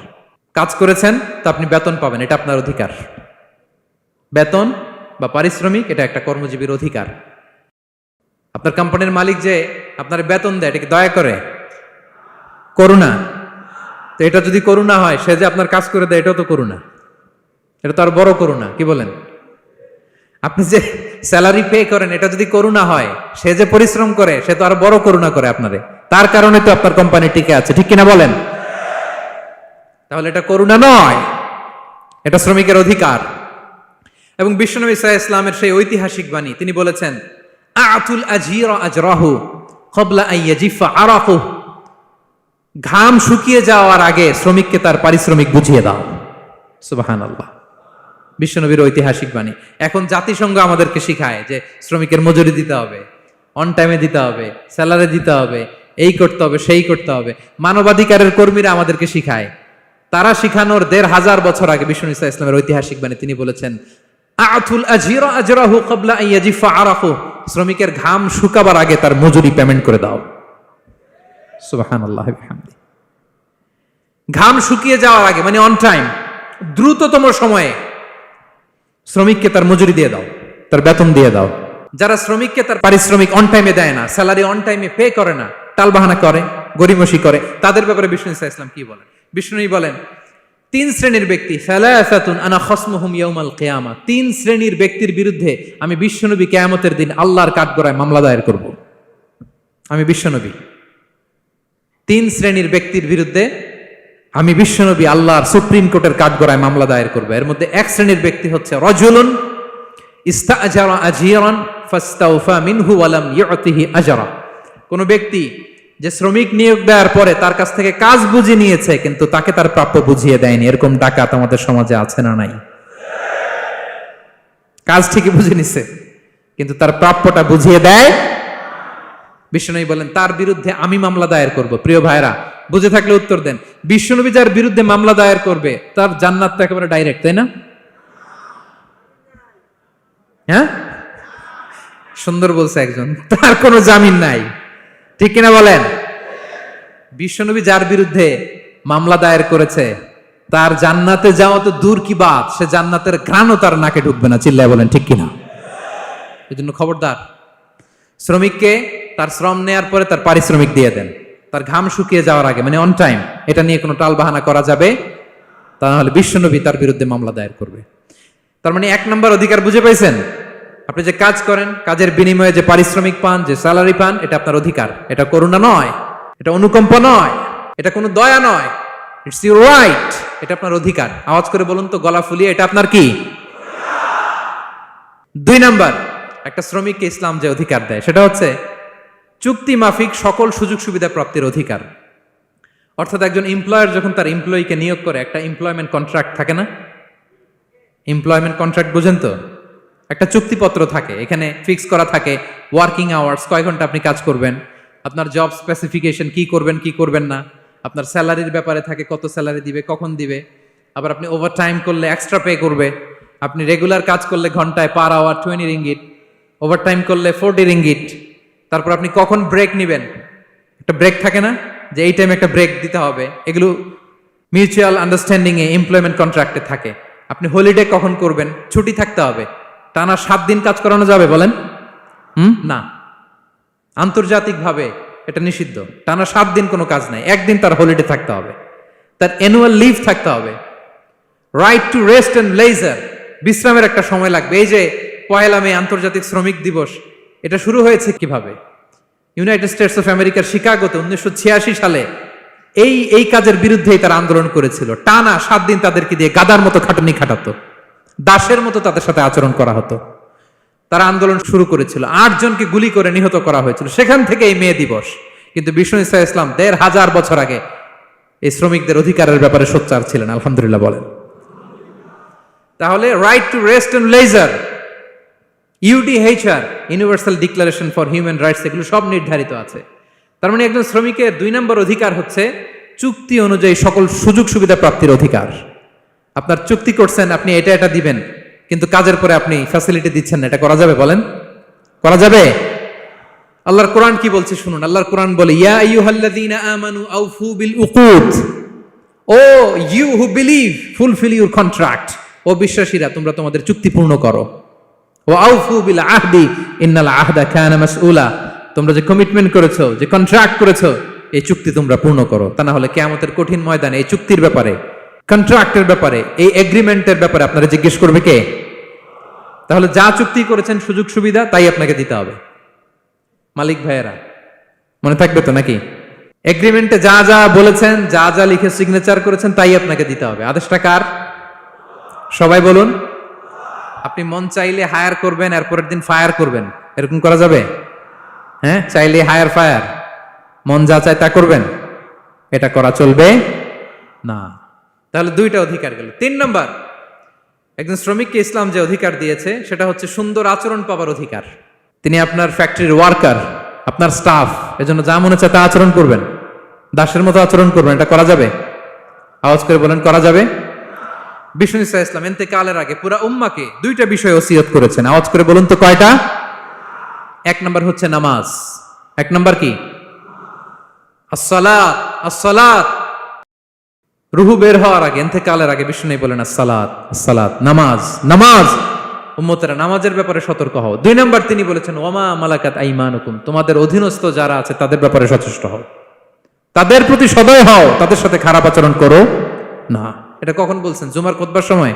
কাজ করেছেন তো আপনি বেতন পাবেন, এটা আপনার অধিকার। বেতন বা পারিশ্রমিক এটা একটা কর্মজীবীর অধিকার। আপনার কোম্পানির মালিক যে আপনার বেতন দেয়, এটা কি দয়া করে? করুণা? তো এটা যদি করুণা হয়, সে যে আপনার কাজ করে দেয়, এটাও তো করুণা, এটা তো আর বড় করুণা, কি বলেন? আপনি যে স্যালারি পে করেন, এটা যদি করুণা হয়, সে যে পরিশ্রম করে, সে তো আর বড় করুণা করে আপনারে, তার কারণে তো আপনার কোম্পানি টিকে আছে, ঠিক কিনা বলেন? তাহলে এটা করুণা নয়, এটা শ্রমিকের অধিকার। এবং বিশ্বনবী সাল্লাল্লাহু আলাইহি ওয়াসাল্লামের সেই ঐতিহাসিক বাণী, তিনি বলেছেন, আতুল আজিরা আজরাহু ক্বাবলা আন ইয়াজিফা আরাকু, ঘাম শুকিয়ে যাওয়ার আগে শ্রমিককে তার পারিশ্রমিক বুঝিয়ে দাও। সুবহানাল্লাহ, বিশ্বনবীর ঐতিহাসিক বাণী। এখন জাতিসংঘ আমাদেরকে শিখায় যে শ্রমিকের মজুরি দিতে হবে, অন টাইমে দিতে হবে, স্যালারি দিতে হবে, এই করতে হবে, সেই করতে হবে। মানবাধিকারের কর্মীরা আমাদেরকে শিখায়, তারা শিখানোর 1500 বছর আগে বিশ্বনবী সাল্লাল্লাহু আলাইহি ওয়াসাল্লামের ঐতিহাসিক বাণী, তিনি বলেছেন, আতুল আজিরা আজরাহু ক্বাবলা আন ইয়াজিফা আরাকু, শ্রমিকের ঘাম শুকাবার আগে তার মজুরি পেমেন্ট করে দাও। সুবহানাল্লাহ বিহামদি। ঘাম শুকিয়ে যাওয়ার আগে মানে অন টাইম, দ্রুততম সময়ে শ্রমিককে তার মজুরি দিয়ে দাও, তার বেতন দিয়ে দাও। যারা শ্রমিককে তার পারিশ্রমিক অন টাইমে দেয় না, স্যালারি অন টাইমে পে করে না, টালবাহানা করে, গরিমসি করে, তাদের ব্যাপারে বিষ্ণু সাল্লাল্লাহু আলাইহি ওয়াসাল্লাম কি বলেন? বিষ্ণুই বলেন, 3 শ্রেণীর ব্যক্তি, সালাসাতুন আনা খাসমুহুম ইয়াউমাল কিয়ামা, 3 শ্রেণীর ব্যক্তির বিরুদ্ধে আমি বিশ্বনবী কিয়ামতের দিন আল্লাহর কাঠগড়ায় মামলা দায়ের করব। আমি বিশ্বনবী 3 শ্রেণীর ব্যক্তির বিরুদ্ধে আমি বিশ্বনবী আল্লাহর সুপ্রিম কোর্টের কাঠগড়ায় মামলা দায়ের করব। এর মধ্যে 1 শ্রেণীর ব্যক্তি হচ্ছে রাজুলুন ইস্তাআজারা আজিরান ফাস্তাওফা মিনহু ওয়া লাম ইউতিহি আজরা, কোন ব্যক্তি যে শ্রমিক নিয়োগ দেওয়ার পরে তার কাছ থেকে কাজ বুঝিয়ে নিয়েছে কিন্তু তাকে তার প্রাপ্য বুঝিয়ে দেয়নি। এরকম ডাকাত আমাদের সমাজে আছে না নাই? কাজ ঠিকই বুঝে নিছে কিন্তু তার প্রাপ্যটা বুঝিয়ে দেয়। বিশ্বনবী বলেন, তার বিরুদ্ধে আমি মামলা দায়ের করব। প্রিয় ভাইরা, বুঝে থাকলে উত্তর দেন। বিশ্বনবী যার বিরুদ্ধে মামলা দায়ের করবে তার জান্নাত তো একেবারে ডাইরেক্ট, তাই না? হ্যাঁ, সুন্দর বলছে একজন, তার কোনো জামিন নাই, ঠিক কিনা বলেন? বিশ্বনবী যার বিরুদ্ধে মামলা দায়ের করেছে তার জান্নাতে যাওয়া তো দূর কি বাত, সে জান্নাতের ঘ্রাণও তার নাকে ঢুকবে না, চিল্লায় বলেন ঠিক কিনা? এই জন্য খবরদার, শ্রমিককে তার শ্রম নেয়ার পরে তার পারিশ্রমিক দিয়ে দেন, তার ঘাম শুকিয়ে যাওয়ার আগে, মানে অন টাইম। এটা নিয়ে কোনো টাল বাহানা করা যাবে তা নাহলে বিশ্বনবী তার বিরুদ্ধে মামলা দায়ের করবে। তার মানে 1 নম্বর অধিকার বুঝে পাইছেন? আপনি যে কাজ করেন, কাজের বিনিময়ে যে পারিশ্রমিক পান, যে স্যালারি পান, এটা আপনার অধিকার। এটা করুণা নয়, এটা অনুকম্পা নয়, এটা কোনো দয়া নয়, ইটস ইউর রাইট, এটা আপনার অধিকার। আওয়াজ করে বলুন তো, গলা ফুলিয়ে, এটা আপনার কি? 2 নাম্বার, একটা শ্রমিককে ইসলাম যে অধিকার দেয় সেটা হচ্ছে চুক্তি মাফিক সকল সুযোগ সুবিধা প্রাপ্তির অধিকার। অর্থাৎ একজন এমপ্লয়ার যখন তার এমপ্লয়িকে নিয়োগ করে, একটা এমপ্লয়মেন্ট কন্ট্রাক্ট থাকে না? এমপ্লয়মেন্ট কন্ট্রাক্ট বোঝেন তো? একটা চুক্তিপত্র থাকে, এখানে ফিক্স করা থাকে ওয়ার্কিং আওয়ার্স, কয় ঘন্টা আপনি কাজ করবেন, আপনার জব স্পেসিফিকেশন, কি করবেন কি করবেন না, আপনার স্যালারির ব্যাপারে থাকে, কত স্যালারি দিবে, কখন দিবে, আবার আপনি ওভার টাইম করলে এক্সট্রা পে করবে, আপনি রেগুলার কাজ করলে ঘন্টায় per hour 20 ringgit, overtime করলে 40 রিঙ্গিট। তারপর আপনি কখন ব্রেক নেবেন, একটা ব্রেক থাকে না যে এই টাইমে একটা ব্রেক দিতে হবে, এগুলো মিউচুয়াল আন্ডারস্ট্যান্ডিং এ এমপ্লয়মেন্ট কন্ট্রাক্টে থাকে। আপনি হলিডে কখন করবেন, ছুটি থাকতে হবে। টানা 7 দিন কাজ করানো যাবে বলেন? না, আন্তর্জাতিকভাবে এটা নিষিদ্ধ। টানা 7 দিন কোনো কাজ নাই, একদিন তার হলিডে থাকতে হবে, তার অ্যানুয়াল লিভ থাকতে হবে। Right to rest and leisure, বিশ্রামের একটা সময় লাগবে। এই যে 1 মে আন্তর্জাতিক শ্রমিক দিবস, এটা শুরু হয়েছে কিভাবে? ইউনাইটেড স্টেটস অফ আমেরিকার শিকাগোতে 1986 সালে এই কাজের বিরুদ্ধেই তারা আন্দোলন করেছিল। টানা 7 দিন তাদেরকে দিয়ে গাদার মতো খাটুনি খাটাতো, দাসের মতো তাদের সাথে আচরণ করা হতো। তারা আন্দোলন শুরু করেছিল, 8 জনকে গুলি করে নিহত করা হয়েছিল। সেখান থেকে এই মে দিবস। কিন্তু বিষ্ণু ঈসা ইসলাম 1500 বছর আগে এই শ্রমিকদের অধিকারের ব্যাপারে সোচ্চার ছিলেন। আলহামদুলিল্লাহ বলেন। তাহলে right to rest and leisure, UDHR, universal declaration for human rights, এগুলো সব নির্ধারিত আছে। তার মানে একজন শ্রমিকের 2 নম্বর অধিকার হচ্ছে চুক্তি অনুযায়ী সকল সুযোগ সুবিধা প্রাপ্তির অধিকার। আপনার চুক্তি করছেন, আপনি এটা এটা দিবেন, কিন্তু কাজের পরে আপনি ফ্যাসিলিটি দিচ্ছেন না, এটা করা যাবে বলেন? করা যাবে? আল্লাহর কোরআন কি বলছে শুনুন। আল্লাহর কোরআন বলে, ইয়া আইয়ুহাল্লাযীনা আমানু আউফু বিল উকুদ, O you who believe fulfill your contract, ও বিশ্বাসীরা তোমরা তোমাদের চুক্তি পূর্ণ করো। ওয়া আউফু বিল আহদি ইন্নাল আহদা কানা মাসউলা, তোমরা যে কমিটমেন্ট করেছো, যে কন্ট্রাক্ট করেছো, এই চুক্তি তোমরা পূর্ণ করো। তা না হলে কিয়ামতের কঠিন ময়দানে এই চুক্তির ব্যাপারে, কন্ট্রাক্টের ব্যাপারে, এই এগ্রিমেন্টের ব্যাপারে আপনারা জিজ্ঞেস করবে কে? তাহলে যা চুক্তি করেছেন সুযোগ সুবিধা, তাই আপনাকে দিতে হবে। মালিক ভাইয়েরা মনে থাকবে তো নাকি? এগ্রিমেন্টে যা যা বলেছেন, যা যা লিখে সিগনেচার করেছেন, তাই আপনাকে দিতে হবে। আদেশটা কার? সবাই বলুন। আপনি মন চাইলে হায়ার করবেন, এর পরের দিন ফায়ার করবেন, এরকম করা যাবে? হ্যাঁ, চাইলে হায়ার ফায়ার, মন যা চায় তা করবেন, এটা করা চলবে না। তাহলে 2টা অধিকার গেল। 3 নম্বর, একজন শ্রমিককে ইসলাম যে অধিকার দিয়েছে সেটা হচ্ছে সুন্দর আচরণ পাবার অধিকার। তিনি আপনার ফ্যাক্টরির ওয়ার্কার, আপনার স্টাফ, এজন্য যা মনে চায় তা আচরণ করবেন, দাসের মতো আচরণ করবেন। এটা করা যাবে? আওয়াজ করে বলেন, করা যাবে? বিষ্ণু ঈসা ইসলাম ইন্তেকালের আগে পুরা উম্মাকে 2টা বিষয় ওসিয়ত করেছেন। আওয়াজ করে বলুন তো কয়টা? 1 নম্বর হচ্ছে নামাজ। 1 নম্বর কি? আসসালাত। আসসালাত, রুহু বের হওয়ার আগে, ইন্তেকালের আগে বিষ্ণু বলেন আসসালাত, আসসালাত, নামাজ, নামাজ। উম্মতেরা নামাজের ব্যাপারে সতর্ক হও। 2 নম্বর তিনি বলেছেন ওয়ামা মালাকাত আইমানুকুম, তোমাদের অধীনস্থ যারা আছে তাদের ব্যাপারে সচেষ্ট হও, তাদের প্রতি সদয় হও, তাদের সাথে খারাপ আচরণ করো না। এটা কখন বলছেন? জুমার খুতবার সময়,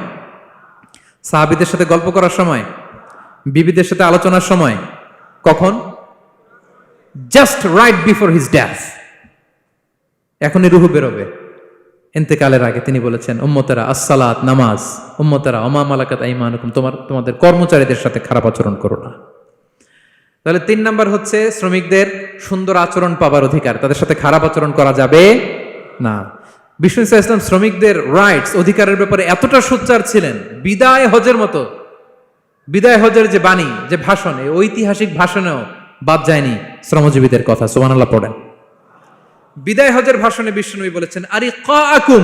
সাহাবীদের সাথে গল্প করার সময়, বিবিদের সাথে আলোচনার সময়। কখন? Just right before his death. এখনই রুহু বেরোবে, ইন্তেকালের আগে তিনি বলেছেন উম্মতেরা আসসালাত, নামাজ, উম্মতেরা ওমা মালাকাত আইমানুকুম, তোমাদের কর্মচারীদের সাথে খারাপ আচরণ করো না। তাহলে 3 নম্বর হচ্ছে শ্রমিকদের সুন্দর আচরণ পাবার অধিকার, তাদের সাথে খারাপ আচরণ করা যাবে না। বিষ্ণু ঈসা ইসলাম শ্রমিকদের রাইটস, অধিকারের ব্যাপারে এতটা সোচ্চার ছিলেন, বিদায় হজের মতো, বিদায় হজের যে বাণী, যে ভাষণ, এই ঐতিহাসিক ভাষণেও বাদ যায়নি শ্রমজীবীদের কথা। সুবহানাল্লাহ পড়েন। বিদায় হজের ভাষণে বিষ্ণুনবী বলেছেন আরিকাকুম,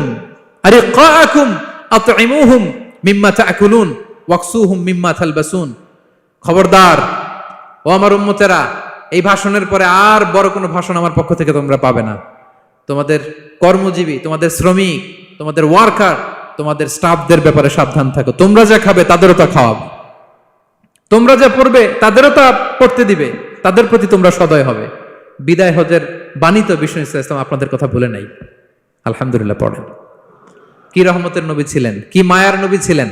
আরিকাকুম আতইমুহুম মিম্মা তাকুলুন ওয়াকসুহুম মিম্মা তালবাসুন। খবরদার ও আমার উম্মতেরা, এই ভাষণের পরে আর বড় কোনো ভাষণ আমার পক্ষ থেকে তোমরা পাবে না। তোমাদের কর্মজীবী, তোমাদের শ্রমিক, তোমাদের ওয়ার্কার, তোমাদের স্টাফদের ব্যাপারে সাবধান থাকো। তোমরা যা খাবে তাদেরও তা খাওয়াবে, তোমরা যা পড়বে তাদেরও তা পড়তে দিবে, তাদের প্রতি তোমরা সদয় হবে। বিদায় হজের বাণী তো বিষ্ণু ঈসা ইসলাম আপনাদের কথা ভুলে নাই। আলহামদুলিল্লাহ পড়েন। কি রহমতের নবী ছিলেন, কি মায়ার নবী ছিলেন।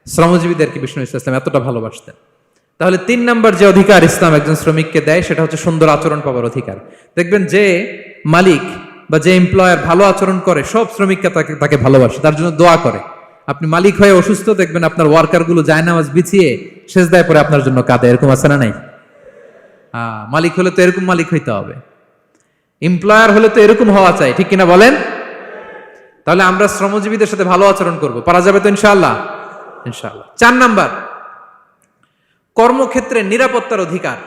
শ্রমজীবীদেরকে বিষ্ণু ঈসা ইসলাম এতটা ভালোবাসতেন। তাহলে 3 নম্বর যে অধিকার ইসলাম একজন শ্রমিককে দেয় সেটা হচ্ছে সুন্দর আচরণ পাবার অধিকার। দেখবেন যে মালিক বা যে এমপ্লয়ার ভালো আচরণ করে, সব শ্রমিককে তাকে ভালোবাসে, তার জন্য দোয়া করে। আপনি মালিক হয়ে অসুস্থ, দেখবেন আপনার ওয়ার্কার গুলো জায়নামাজ বিছিয়ে সেজদায় পরে আপনার জন্য কাঁদে। এরকম আছে না নাই? মালিক হলে তো এরকম মালিক হইতে হবে, এমপ্লয়ার হলে তো এরকম হওয়া চাই, ঠিক কিনা বলেন? তাহলে আমরা শ্রমজীবীদের সাথে ভালো আচরণ করব, পারা যাবে তো ইনশাআল্লাহ? ইনশাআল্লাহ। 4 নাম্বার, কর্মক্ষেত্রে নিরাপত্তার অধিকার।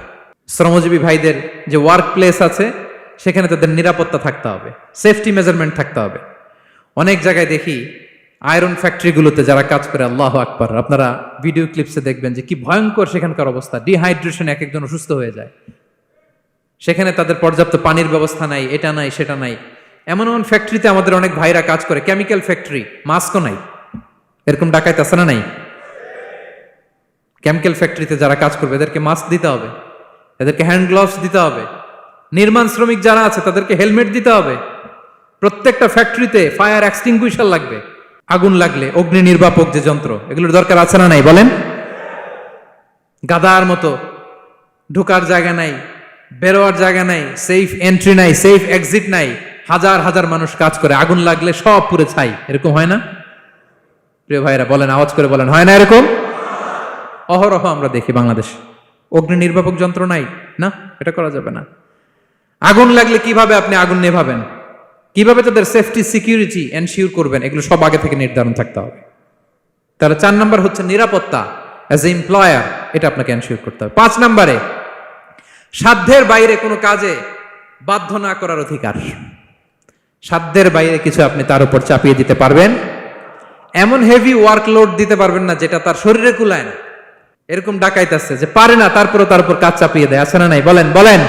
শ্রমজীবী ভাইদের যে ওয়ার্ক প্লেস আছে সেখানে তাদের নিরাপত্তা থাকতে হবে, সেফটি মেজারমেন্ট থাকতে হবে। অনেক জায়গায় দেখি আয়রন ফ্যাক্টরিগুলোতে যারা কাজ করে, আল্লাহু আকবার, আপনারা ভিডিও ক্লিপসে দেখবেন যে কি ভয়ঙ্কর সেখানকার অবস্থা, ডিহাইড্রেশন, এক একজন অসুস্থ হয়ে যায়। সেখানে তাদের পর্যাপ্ত পানির ব্যবস্থা নাই, এটা নাই সেটা নাই। এমন এমন ফ্যাক্টরিতে আমাদের অনেক ভাইরা কাজ করে, কেমিক্যাল ফ্যাক্টরি, মাস্কও নাই। এরকম ডাকাইত আছে না নাই? কেমিক্যাল ফ্যাক্টরিতে যারা কাজ করবে এদেরকে মাস্ক দিতে হবে, এদেরকে হ্যান্ড গ্লাভস দিতে হবে। নির্মাণ শ্রমিক যারা আছে তাদেরকে হেলমেট দিতে হবে। প্রত্যেকটা ফ্যাক্টরিতে ফায়ার এক্সটিংগুইশার লাগবে, আগুন লাগলে অগ্নি নির্বাপক যে যন্ত্র, এগুলোর দরকার আছে না নাই বলেন? গাদার মতো ঢোকার জায়গা নাই, বেরোয়ার জায়গা নাই, সেফ এন্ট্রি নাই, সেফ এক্সিট নাই। হাজার হাজার মানুষ কাজ করে, আগুন লাগলে সব পুড়ে ছাই। এরকম হয় না? প্রিয় ভাইরা বলেন, আওয়াজ করে বলেন, হয় না এরকম? অহরহ আমরা দেখি বাংলাদেশে অগ্নি নির্বাপক যন্ত্র নাই, না, এটা করা যাবে না। আগুন লাগলে কিভাবে আপনি আগুন নেভাবেন, কিভাবে তাদের সেফটি সিকিউরিটি এনশিওর করবেন, এগুলো সব আগে থেকে নির্ধারণ থাকতে হবে। তাহলে 4 নাম্বার হচ্ছে নিরাপত্তা অ্যাজ এ এমপ্লয়ার, এটা আপনাকে এনশিওর করতে হবে। 5 নাম্বারে সাধ্যের বাইরে কোনো কাজে বাধ্য না করার অধিকার। সাধ্যের বাইরে কিছু আপনি তার উপর চাপিয়ে দিতে পারবেন, এমন হেভি ওয়ার্কলোড দিতে পারবেন না যেটা তার শরীরে কুলায় না। এরকম ডাকাইত আছে যে পারে না, তারপরে তার উপর কাজ চাপিয়ে দেয়, আছে না নাই বলেন? বলেন।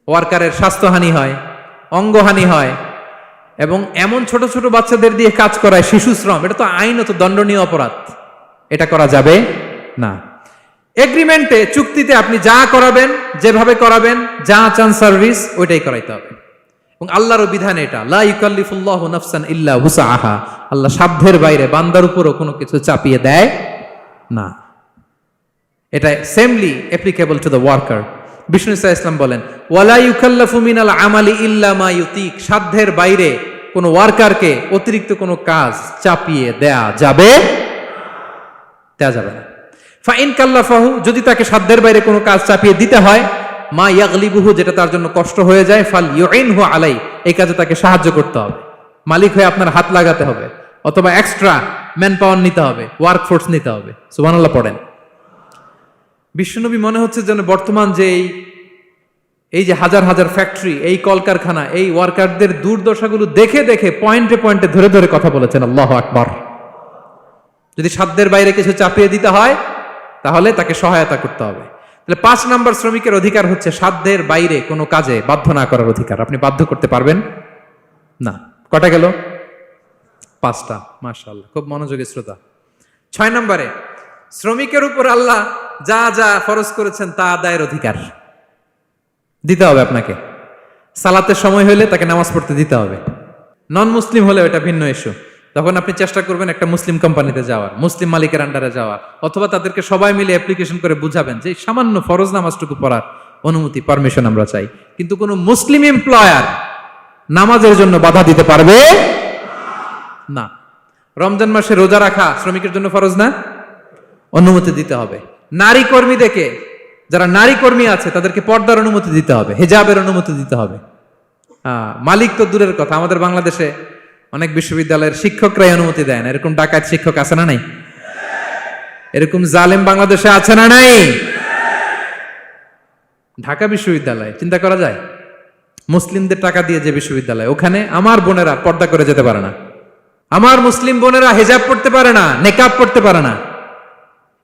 ওয়ার্কারের স্বাস্থ্যহানি হয়, অঙ্গহানি হয়, এবং এমন ছোট ছোট বাচ্চাদের দিয়ে কাজ করায়, শিশু শ্রম, এটা তো আইনত দণ্ডনীয় অপরাধ, এটা করা যাবে না। এগ্রিমেন্টে, চুক্তিতে আপনি যা করাবেন, যেভাবে করাবেন, যা চান সার্ভিস, ওইটাই করাইতে হবে। এবং আল্লাহর বিধান এটা, লা ইউকাল্লিফুল্লাহু নাফসান ইল্লা উসআহা, আল্লাহ সাধ্যের বাইরে বান্দার উপরও কোনো কিছু চাপিয়ে দেয় না। এটা samely applicable to the worker. Bishnu Islam বলেন, ওয়ালা ইউকাল্লাফু মিনাল আমালি ইল্লা মা ইউতিক, সাধ্যের বাইরে কোনো ওয়ার্কারকে অতিরিক্ত কোনো কাজ চাপিয়ে দেয়া যাবে না। ফাইন কাল্লাফাহু, যদি তাকে সাধ্যের বাইরে কোনো কাজ চাপিয়ে দিতে হয়, মা ইয়াগলিবুহু, যেটা তার জন্য কষ্ট হয়ে যায়, ফাল ইউইনহু আলাই, এই কাজে তাকে সাহায্য করতে হবে। মালিক হয়ে আপনার হাত লাগাতে হবে, অথবা এক্সট্রা ম্যান পাওয়ার নিতে হবে, ওয়ার্ক ফোর্স নিতে হবে। সুবহানাল্লাহ পড়েন। বিশ্বনবী মনে হচ্ছে যেন বর্তমান যে এই যে হাজার হাজার ফ্যাক্টরি, এই কলকারখানা, এই ওয়ার্কারদের দুর্দশাগুলো দেখে দেখে পয়েন্টে পয়েন্টে ধরে ধরে কথা বলেছেন। আল্লাহু আকবার। যদি সাধ্যের বাইরে কিছু চাপিয়ে দিতে হয় তাহলে তাকে সহায়তা করতে হবে। তাহলে 5 নাম্বার শ্রমিকের অধিকার হচ্ছে সাধ্যের বাইরে কোনো কাজে বাধ্য না করার অধিকার। আপনি বাধ্য করতে পারবেন না। কটা গেল? 5টা। মাশাআল্লাহ, খুব মনোযোগী শ্রোতা। 6 নম্বরে শ্রমিকের উপর আল্লাহ যা যা ফরজ করেছেন তা আদায়ের অধিকার দিতে হবে আপনাকে। সালাতের সময় হলে তাকে নামাজ পড়তে দিতে হবে। নন মুসলিম হলে এটা ভিন্ন ইস্যু, তখন আপনি চেষ্টা করবেন একটা মুসলিম কোম্পানিতে যাওয়ার, মুসলিম মালিকের আন্ডারে যাওয়ার, অথবা তাদেরকে সবাই মিলে অ্যাপ্লিকেশন করে বুঝাবেন যে সামান্য ফরজ নামাজটুকু পড়ার অনুমতি, পারমিশন আমরা চাই। কিন্তু কোনো মুসলিম এমপ্লয়ার নামাজের জন্য বাধা দিতে পারবে না। রমজান মাসে রোজা রাখা শ্রমিকের জন্য ফরজ না, অনুমতি দিতে হবে। নারী কর্মীদেরকে, যারা নারী কর্মী আছে তাদেরকে পর্দার অনুমতি দিতে হবে, হিজাবের অনুমতি দিতে হবে। মালিক তো দূরের কথা, আমাদের বাংলাদেশে অনেক বিশ্ববিদ্যালয়ের শিক্ষকরাই অনুমতি দেয় না। এরকম ডাকাত শিক্ষক আছে না নাই? এরকম জালেম বাংলাদেশে আছে না নাই? ঢাকা বিশ্ববিদ্যালয় চিন্তা করা যায়, মুসলিমদের টাকা দিয়ে যে বিশ্ববিদ্যালয়, ওখানে আমার বোনেরা পর্দা করে যেতে পারে না, আমার মুসলিম বোনেরা হিজাব পড়তে পারে না, নেকাব পড়তে পারে না।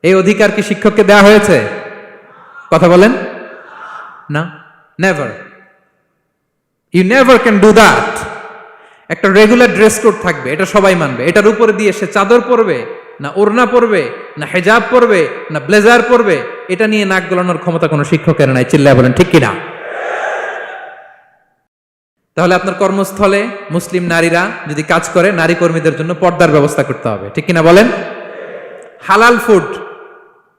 এই অধিকার কি শিক্ষককে দেওয়া হয়েছে? কথা বলেন না, never. You never can do that. একটা রেগুলার ড্রেস কোড থাকবে, এটা সবাই মানবে। এটার উপরে দিয়ে সে চাদর পরবে না ওড়না পরবে না হিজাব পরবে না ব্লেজার পরবে, এটা নিয়ে নাক গলানোর ক্ষমতা কোনো শিক্ষকের নাই। চিল্লায় বলেন ঠিক কিনা? তাহলে আপনার কর্মস্থলে মুসলিম নারীরা যদি কাজ করে, নারী কর্মীদের জন্য পর্দার ব্যবস্থা করতে হবে, ঠিক কিনা বলেন? হালাল ফুড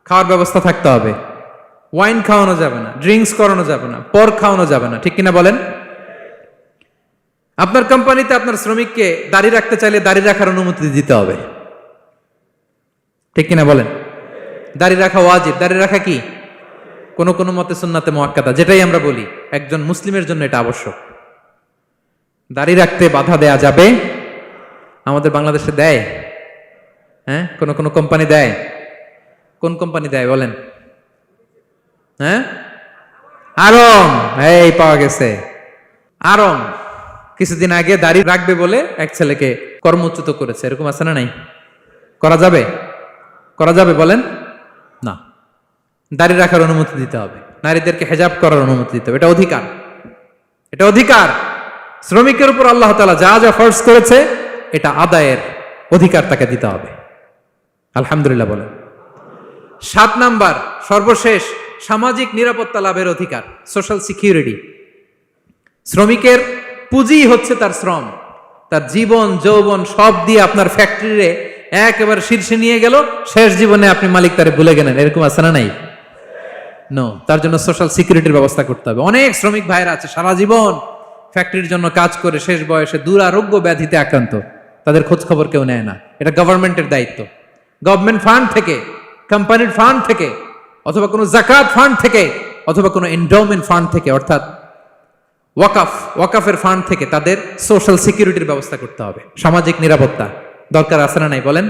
খাওয়ার ব্যবস্থা থাকতে হবে। ওয়াইন খাওয়ানো যাবে না, ড্রিঙ্কস করানো যাবে না, পর্ক খাওয়ানো যাবে না, ঠিক কিনা বলেন? আপনার কোম্পানিতে আপনার শ্রমিককে দাড়ি রাখতে চাইলে দাড়ি রাখার অনুমতি দিতে হবে, ঠিক কিনা বলেন? দাড়ি রাখা ওয়াজিব। দাড়ি রাখা কি কোন কোন মতে সুন্নাতে মুআক্কাদা, যেটাই আমরা বলি একজন মুসলিমের জন্য এটা আবশ্যক। দাড়ি রাখতে বাধা দেয়া যাবে? আমাদের বাংলাদেশে দেয়? হ্যাঁ, কোন কোন কোম্পানি দেয়। কোন কোম্পানি দেয় বলেন? হ্যাঁ, আরং। এই পাওয়া গেছে আরং। কিছুদিন আগে দাড়ি রাখবে বলে এক ছেলেকে কর্মচ্যুত করেছে, এরকম আছে না নাই? করা যাবে? করা যাবে বলেন? না, দাড়ি রাখার অনুমতি দিতে হবে, নারীদেরকে হেজাব করার অনুমতি দিতে হবে, এটা অধিকার। এটা অধিকার। শ্রমিকের উপর আল্লাহ তাআলা যা যা ফরজ করেছে এটা আদায়ের অধিকার তাকে দিতে হবে। আলহামদুলিল্লাহ বলেন। 7 নাম্বার, সর্বশেষ, সামাজিক নিরাপত্তা লাভের অধিকার, সোশ্যাল সিকিউরিটি। শ্রমিকের পুঁজি হচ্ছে তার শ্রম, তার জীবন যৌবন সব দিয়ে আপনার ফ্যাক্টরিরে একেবারে শীর্ষে নিয়ে গেল, শেষ জীবনে আপনি মালিক তারে ভুলে গেলেন, এরকম আছে না নাই? নো, তার জন্য সোশ্যাল সিকিউরিটির ব্যবস্থা করতে হবে। অনেক শ্রমিক ভাইরা আছে সারা জীবন ফ্যাক্টরির জন্য কাজ করে শেষ বয়সে দুরারোগ্য ব্যাধিতে আক্রান্ত, তাদের খোঁজ খবর কেউ নেয় না। এটা গভর্নমেন্টের দায়িত্ব। গভর্নমেন্ট ফান্ড থেকে, কোম্পানির ফান্ড থেকে, অথবা কোনো যাকাত ফান্ড থেকে, অথবা কোনো এন্ডাওমেন্ট ফান্ড থেকে, অর্থাৎ ওয়াকাফের ফান্ড থেকে তাদের সোশ্যাল সিকিউরিটির ব্যবস্থা করতে হবে। সামাজিক নিরাপত্তা দরকার আছে না নাই বলেন?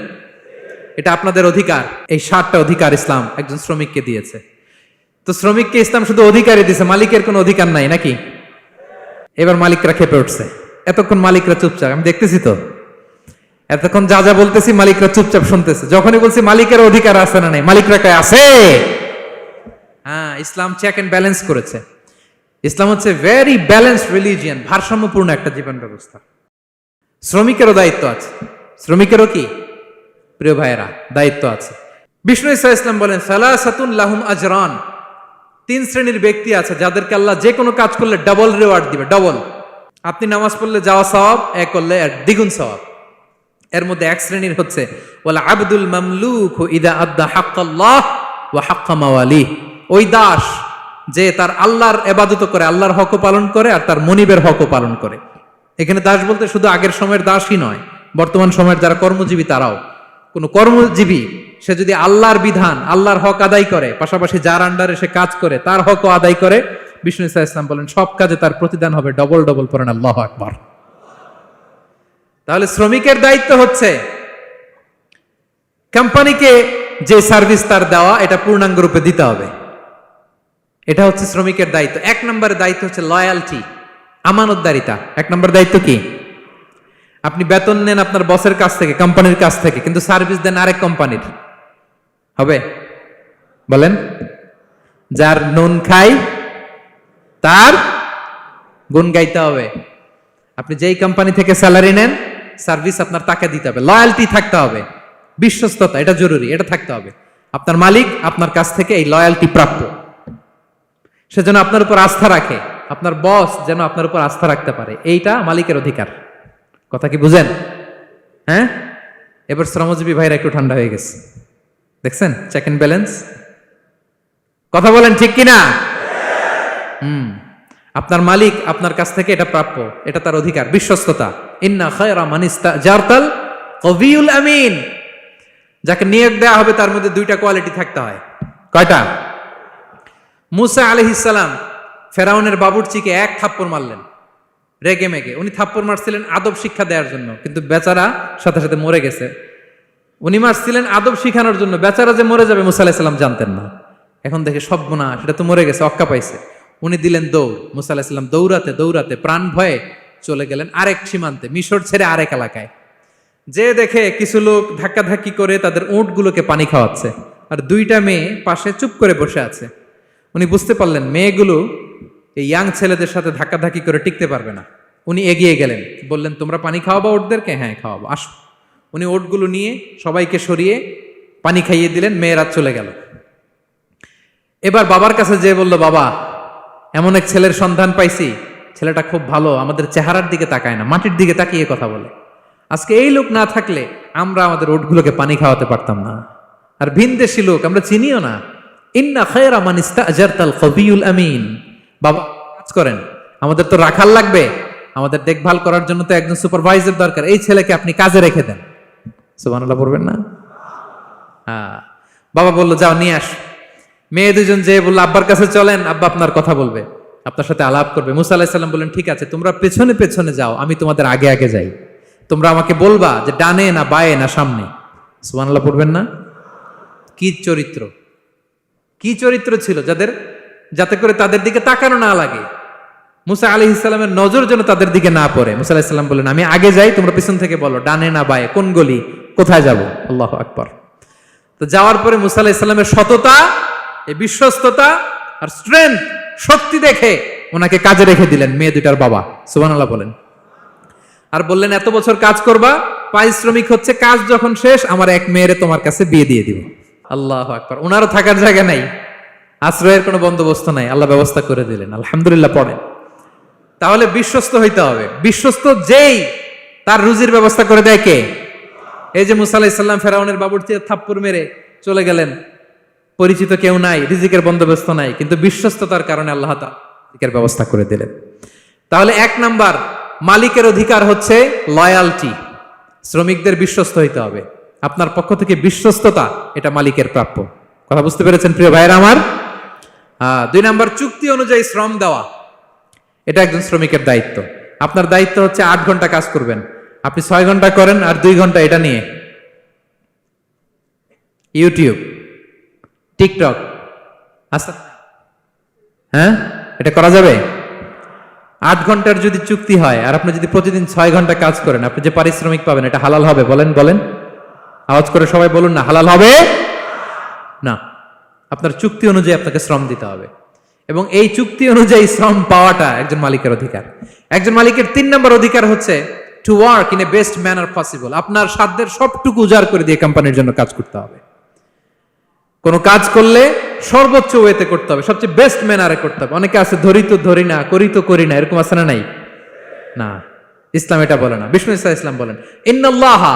এটা আপনাদের অধিকার। এই 7টা অধিকার ইসলাম একজন শ্রমিককে দিয়েছে। তো শ্রমিককে ইসলাম শুধু অধিকারই দিয়েছে, মালিকের কোনো অধিকার নাই নাকি? এবার মালিকরা খেপে উঠছে। এতক্ষণ মালিকরা চুপচাপ, আমি দেখতেছি তো, এতক্ষণ যা যা বলতেছি মালিকরা চুপচাপ শুনতেছে। যখনই বলছি মালিকের অধিকার আছে না নাই, মালিকরা কয় আছে। হ্যাঁ, ইসলাম চেক এন্ড ব্যালেন্স করেছে। ইসলাম হচ্ছে ভেরি ব্যালেন্সড রিলিজিয়ান, ভারসাম্যপূর্ণ একটা জীবন ব্যবস্থা। শ্রমিকেরও দায়িত্ব আছে। শ্রমিকেরও কি প্রিয় ভাইয়েরা দায়িত্ব আছে। বিষ্ণু ঈসা ইসলাম বলেন, সালাসাতুন লাহুম আজরান, 3 শ্রেণীর ব্যক্তি আছে যাদেরকে আল্লাহ যে কোনো কাজ করলে ডাবল রিওয়ার্ড দিবে, ডাবল। আপনি নামাজ পড়লে যাওয়া সওয়াব, এক করলে দ্বিগুণ সওয়াব। এর মধ্যে এক শ্রেণীর হচ্ছে ওয়ালা আবদুল মামলুক ইদা আদ্দা হাক্কাল্লাহ ওয়া হাক্কা মাওয়ালি, ওই দাস যে তার আল্লাহর ইবাদত করে, আল্লাহর হকও পালন করে আর তার মনিবের হকও পালন করে। এখানে দাস বলতে শুধু আগের সময়ের দাসই নয়, বর্তমান সময়ের যারা কর্মজীবী তারাও। কোন কর্মজীবী সে যদি আল্লাহর বিধান, আল্লাহর হক আদায় করে, পাশাপাশি যার আন্ডারে সে কাজ করে তার হকও আদায় করে, বিষ্ণু ঈসা ইসলাম বলেন সব কাজে তার প্রতিদান হবে ডবল ডবল। পড়েন আল্লাহু আকবার। তাহলে শ্রমিকের দায়িত্ব হচ্ছে কোম্পানিকে যে সার্ভিস তার দেওয়া এটা পূর্ণাঙ্গ রূপে দিতে হবে। এটা হচ্ছে শ্রমিকের দায়িত্ব। 1 নম্বরের দায়িত্ব হচ্ছে লয়ালটি, আমানতদারিতা। 1 নম্বর দায়িত্ব কি? আপনি বেতন নেন আপনার বসের কাছ থেকে, কোম্পানির কাছ থেকে, কিন্তু সার্ভিস দেন আরেক কোম্পানির, হবে? বলেন। যার নুন খাই তার গুণ গাইতে হবে। আপনি যেই কোম্পানি থেকে স্যালারি নেন, সার্ভিস আপনার তাকে দিতে হবে। লয়ালটি থাকতে হবে, বিশ্বস্ততা, এটা জরুরি, এটা থাকতে হবে। আপনার মালিক আপনার কাছ থেকে এই লয়ালটি প্রাপ্য, সেজন্য আপনার উপর আস্থা রাখে, আপনার বস যেন আপনার উপর আস্থা রাখতে পারে, এইটা মালিকের অধিকার। কথা কি বুঝেন? হ্যাঁ, এবার শ্রমজীবী ভাইরা একটু ঠান্ডা হয়ে গেছে, দেখছেন চেক এন্ড ব্যালেন্স। কথা বলেন ঠিক কিনা? আপনার মালিক আপনার কাছ থেকে এটা প্রাপ্য, এটা তার অধিকার, বিশ্বস্ততা। ইন্না খায়রা মান ইস্তাজারতাল কবিউল আমিন। যাকে নিয়োগ দেওয়া হবে তার মধ্যে 2টা কোয়ালিটি থাকতে হয়। কয়টা? মুসা আলাইহিস সালাম ফেরাউনের বাবুর্চিকে 1 থাপ্পড় মারলেন রেগে মেগে। উনি থাপ্পড় মারছিলেন আদব শিক্ষা দেওয়ার জন্য, কিন্তু বেচারা সাথে সাথে মরে গেছে। উনি মারছিলেন আদব শিখানোর জন্য, বেচারা যে মরে যাবে মুসা আলাইহিস সালাম জানতেন না। এখন দেখে সর্বনাশ, সেটা তো মরে গেছে, অক্কা পাইছে। উনি দিলেন দৌড়। মুসা আলাইহিস সালাম দৌড়াতে দৌড়াতে প্রাণ ভয়ে চলে গেলেন আরেক সীমান্তে, মিশর ছেড়ে আরেক এলাকায়। যে দেখে কিছু লোক ধাক্কাধাক্কি করে তাদের উটগুলোকে পানি খাওয়াচ্ছে, আর 2টা মেয়ে পাশে চুপ করে বসে আছে। উনি বুঝতে পারলেন মেয়েগুলো এই ইয়াং ছেলেদের সাথে ধাক্কাধাক্কি করে টিকতে পারবে না। উনি এগিয়ে গেলেন, বললেন তোমরা পানি খাওয়াবো ওটদেরকে? হ্যাঁ খাওয়াবো, আসো। উনি ওটগুলো নিয়ে সবাইকে সরিয়ে পানি খাইয়ে দিলেন, মেয়েরা চলে গেল। এবার বাবার কাছে যেয়ে বলল, বাবা এমন এক ছেলের সন্ধান পাইছি, ছেলেটা খুব ভালো, আমাদের চেহারার দিকে তাকায় না, মাটির দিকে তাকিয়ে কথা বলে। আজকে এই লোক না থাকলে আমরা আমাদের ওটগুলোকে পানি খাওয়াতে পারতাম না। আর ভিনদেশী লোক, আমরা চিনিও না। ইন্না খায়রা মান ইস্তাজারতাল কবিউল আমিন। বাবা কাজ করেন, আমাদের তো রাখাল লাগবে, আমাদের দেখভাল করার জন্য তো একজন সুপারভাইজার দরকার, এই ছেলেকে আপনি কাজে রেখে দেন। সুবহানাল্লাহ পড়বেন না? হ্যাঁ। বাবা বলল যাও নিয়ে আস। মেয়ে দুজন যে বললো আব্বার কাছে চলেন, আব্বা আপনার কথা বলবে, আপনার সাথে আলাপ করবে। মুসা আলাইহিস সালাম বললেন ঠিক আছে, তোমরা পেছনে পেছনে যাও, আমি তোমাদের আগে আগে যাই, তোমরা আমাকে বলবা যে ডানে না বায়ে না সামনে। সুবহানাল্লাহ পড়বেন না? কি চরিত্র, কি চরিত্র ছিল যাদের, যাতে করে তাদের দিকে তাকানো না লাগে, মুসা আলাইহিস সালামের নজর যেন তাদের দিকে না পড়ে। মুসা আলাইহিস সালাম বললেন আমি আগে যাই, তোমরা পিছন থেকে বলো ডানে না বায়ে, কোন গলি, কোথায় যাব। আল্লাহু আকবার। তো যাওয়ার পরে মুসা আলাইহিস সালামের সততা, এই বিশ্বস্ততা আর স্ট্রেংথ, শক্তি দেখে ওনাকে কাজে রেখে দিলেন মেয়ে দুটার বাবা। সুবহানাল্লাহ বলেন। আর বললেন এত বছর কাজ করবা, পারিশ্রমিক হচ্ছে কাজ যখন শেষ আমার এক মেয়েরে তোমার কাছে বিয়ে দিয়ে দিব। আল্লাহু আকবার। ওনারও থাকার জায়গা নাই, আশ্রয়ের কোনো বন্দোবস্ত নাই, আল্লাহ ব্যবস্থা করে দিলেন। আলহামদুলিল্লাহ পড়েন। তাহলে বিশ্বস্ত হইতে হবে। বিশ্বস্ত যেই, তার রুজির ব্যবস্থা করে দেয় কে? এই যে মুসা আলাইহিস সালাম ফেরাউনের বাবুর্চিতে থাপ্পড় মেরে চলে গেলেন, পরিচিত কেউ নাই, রিজিকের বন্দোবস্ত নাই, কিন্তু বিশ্বস্ততার কারণে আল্লাহ তাআলা রিজিকের ব্যবস্থা করে দিলেন। তাহলে এক নাম্বার মালিকের অধিকার হচ্ছে লয়ালটি, শ্রমিকদের বিশ্বস্ত হইতে হবে। আপনার পক্ষ থেকে বিশ্বস্ততা, এটা মালিকের প্রাপ্য। কথা বুঝতে পেরেছেন প্রিয় ভাইয়েরা আমার? দুই নাম্বার চুক্তি অনুযায়ী শ্রম দেওয়া, এটা একজন শ্রমিকের দায়িত্ব। আপনার দায়িত্ব হচ্ছে 8 ঘন্টা কাজ করবেন, আপনি 6 ঘন্টা করেন আর 2 ঘন্টা এটা নিয়ে ইউটিউব, টিকটক, আচ্ছা হ্যাঁ, এটা করা যাবে? 8 ঘন্টার যদি চুক্তি হয় আর আপনি যদি প্রতিদিন 6 ঘন্টা কাজ করেন, আপনি যে পারিশ্রমিক পাবেন এটা হালাল হবে? বলেন বলেন, আওয়াজ করে সবাই বলুন না, হালাল হবে না। আপনার চুক্তি অনুযায়ী আপনাকে শ্রম দিতে হবে, এবং এই চুক্তি অনুযায়ী শ্রম পাওয়াটা একজন মালিকের অধিকার। একজন মালিকের 3 নম্বর অধিকার হচ্ছে to work in a best manner possible. আপনার সাধ্যের সবটুকু উজাড় করে দিয়ে কোম্পানির জন্য কাজ করতে হবে। কোন কাজ করলে সর্বোচ্চ ওয়েতে করতে হবে, সবচেয়ে বেস্ট ম্যানারে করতে হবে। অনেকে আছে ধরি তো ধরি না, করি তো করি না, এরকম আছে না? নাই না, ইসলাম এটা বলে না। বিষ্ণু ইসলাম বলেন ইন্নাল্লাহা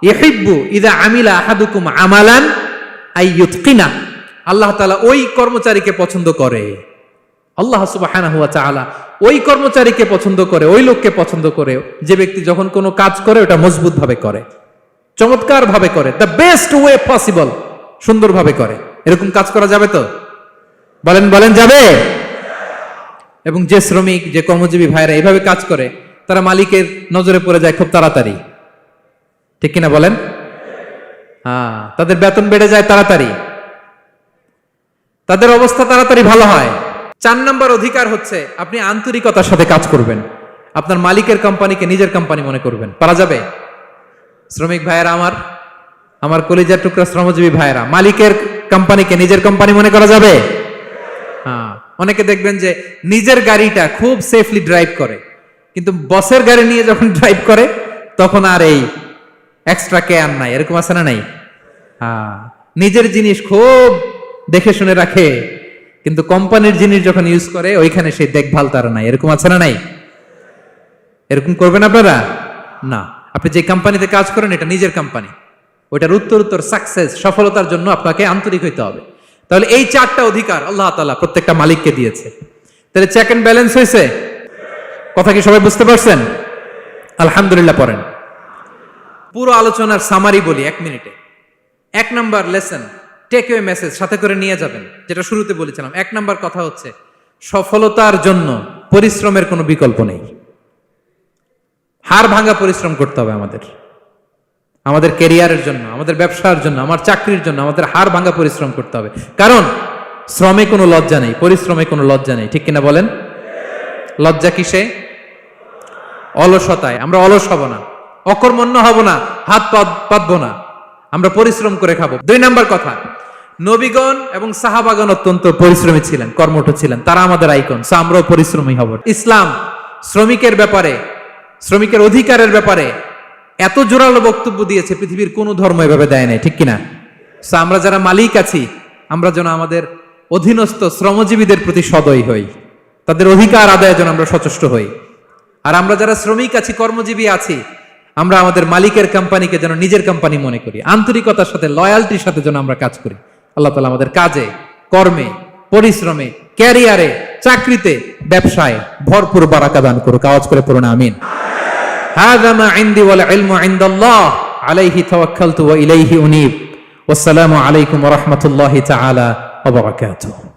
ইউহিব্বু ইযা আমিলা আহাদুকুম আমালান আইয়ুতকিনা। আল্লাহ তাআলা ওই কর্মচারীকে পছন্দ করে, আল্লাহ সুবহানাহু ওয়া তাআলা ওই কর্মচারীকে পছন্দ করে, ওই লোককে পছন্দ করে যে ব্যক্তি যখন কোনো কাজ করে ওটা মজবুত ভাবে করে, চমৎকার ভাবে করে, দ্য বেস্ট ওয়ে পসিবল, সুন্দরভাবে করে। এরকম কাজ করা যাবে তো? বলেন বলেন, যাবে? এবং যে শ্রমিক, যে কর্মজীবী ভাইরা এইভাবে কাজ করে, তারা মালিকের নজরে পড়ে যায় খুব তাড়াতাড়ি, ঠিক কিনা বলেন? তাদের বেতন বেড়ে যায় তাড়াতাড়ি, তাদের অবস্থা তাড়াতাড়ি ভালো হয়। 4 নম্বর অধিকার হচ্ছে আপনি আন্তরিকতার সাথে কাজ করবেন, আপনার মালিকের কোম্পানিকে নিজের কোম্পানি মনে করবেন। পারা যাবে? শ্রমিক ভাইয়েরা আমার, আমার কলিজার টুকরা শ্রমজীবী ভাইয়েরা, মালিকের কোম্পানিকে নিজের কোম্পানি মনে করা যাবে? অনেকে দেখবেন যে নিজের গাড়িটা খুব সেফলি ড্রাইভ করে, কিন্তু বসের গাড়ি নিয়ে যখন ড্রাইভ করে তখন আর এই এক্সট্রা কেয়ার নাই, এরকম আছে না? নাই। নিজের জিনিস খুব দেখে শুনে রাখে, কিন্তু কোম্পানির জিনিস যখন ইউজ করে ওইখানে সেই দেখভাল তার নাই, এরকম আছে না? নাই। এরকম করবেন আপনারা না। আপনি যে কোম্পানিতে কাজ করেন এটা নিজের কোম্পানি, ওইটার উত্তর সাকসেস, সফলতার জন্য আপনাকে আন্তরিক হইতে হবে। তাহলে এই 4টা অধিকার আল্লাহ তাআলা প্রত্যেকটা মালিককে দিয়েছে। তাহলে চেক এন্ড ব্যালেন্স হয়েছে। কথা কি সবাই বুঝতে পারছেন? আলহামদুলিল্লাহ পড়েন। পুরো আলোচনার সামারি বলি 1 মিনিটে। 1 number lesson, take away message সাথে করে নিয়ে যাবেন, যেটা শুরুতে বলেছিলাম। 1 নাম্বার কথা হচ্ছে সফলতার জন্য পরিশ্রমের কোনো বিকল্প নেই। হাড় ভাঙা পরিশ্রম করতে হবে আমাদের, আমাদের ক্যারিয়ারের জন্য, আমাদের ব্যবসার জন্য, আমার চাকরির জন্য আমাদের হাড় ভাঙা পরিশ্রম করতে হবে। কারণ শ্রমে কোনো লজ্জা নেই, পরিশ্রমে কোনো লজ্জা নেই, ঠিক কিনা বলেন? লজ্জা কিসে? অলসতায়। আমরা অলস হব না, অকর্মণ্য হব না, হাত পাতবো না, আমরা পরিশ্রম করে খাবো। 2 নাম্বার কথা, নবীগণ এবং সাহাবাগণ অত্যন্ত পরিশ্রমী ছিলেন, কর্মঠ ছিলেন, তারা আমাদের আইকন, সো আমরাও পরিশ্রমী হব। ইসলাম শ্রমিকের ব্যাপারে, শ্রমিকের অধিকারের ব্যাপারে এত জোরালো বক্তব্য দিয়েছে, পৃথিবীর কোনো ধর্ম এভাবে দেয় নাই, ঠিক কিনা? সো আমরা যারা মালিক আছি, আমরা যেন আমাদের অধীনস্থ শ্রমজীবীদের প্রতি সদয় হই, তাদের অধিকার আদায়ের জন্য আমরা সচেষ্ট হই। আর আমরা যারা শ্রমিক আছি, কর্মজীবী আছি, আমরা আমাদের মালিকের কোম্পানিকে যেন নিজের কোম্পানি মনে করি, আন্তরিকতার সাথে, লয়ালটির সাথে যেন আমরা কাজ করি। আল্লাহ তাআলা আমাদের কাজে, কর্মে, পরিশ্রমে, ক্যারিয়ারে, চাকরিতে, ব্যবসায় ভরপুর বারাকা দান করুক। আওয়াজ করে পড়ুন আমিন। হাযা মা ইনদি ওয়াল ইলমু ইনদাল্লাহ আলাইহি তাওয়াক্কালতু ওয়া ইলাইহি উনীব। ওয়াসসালামু আলাইকুম ওয়া রাহমাতুল্লাহি তাআলা ওয়া বারাকাতুহু।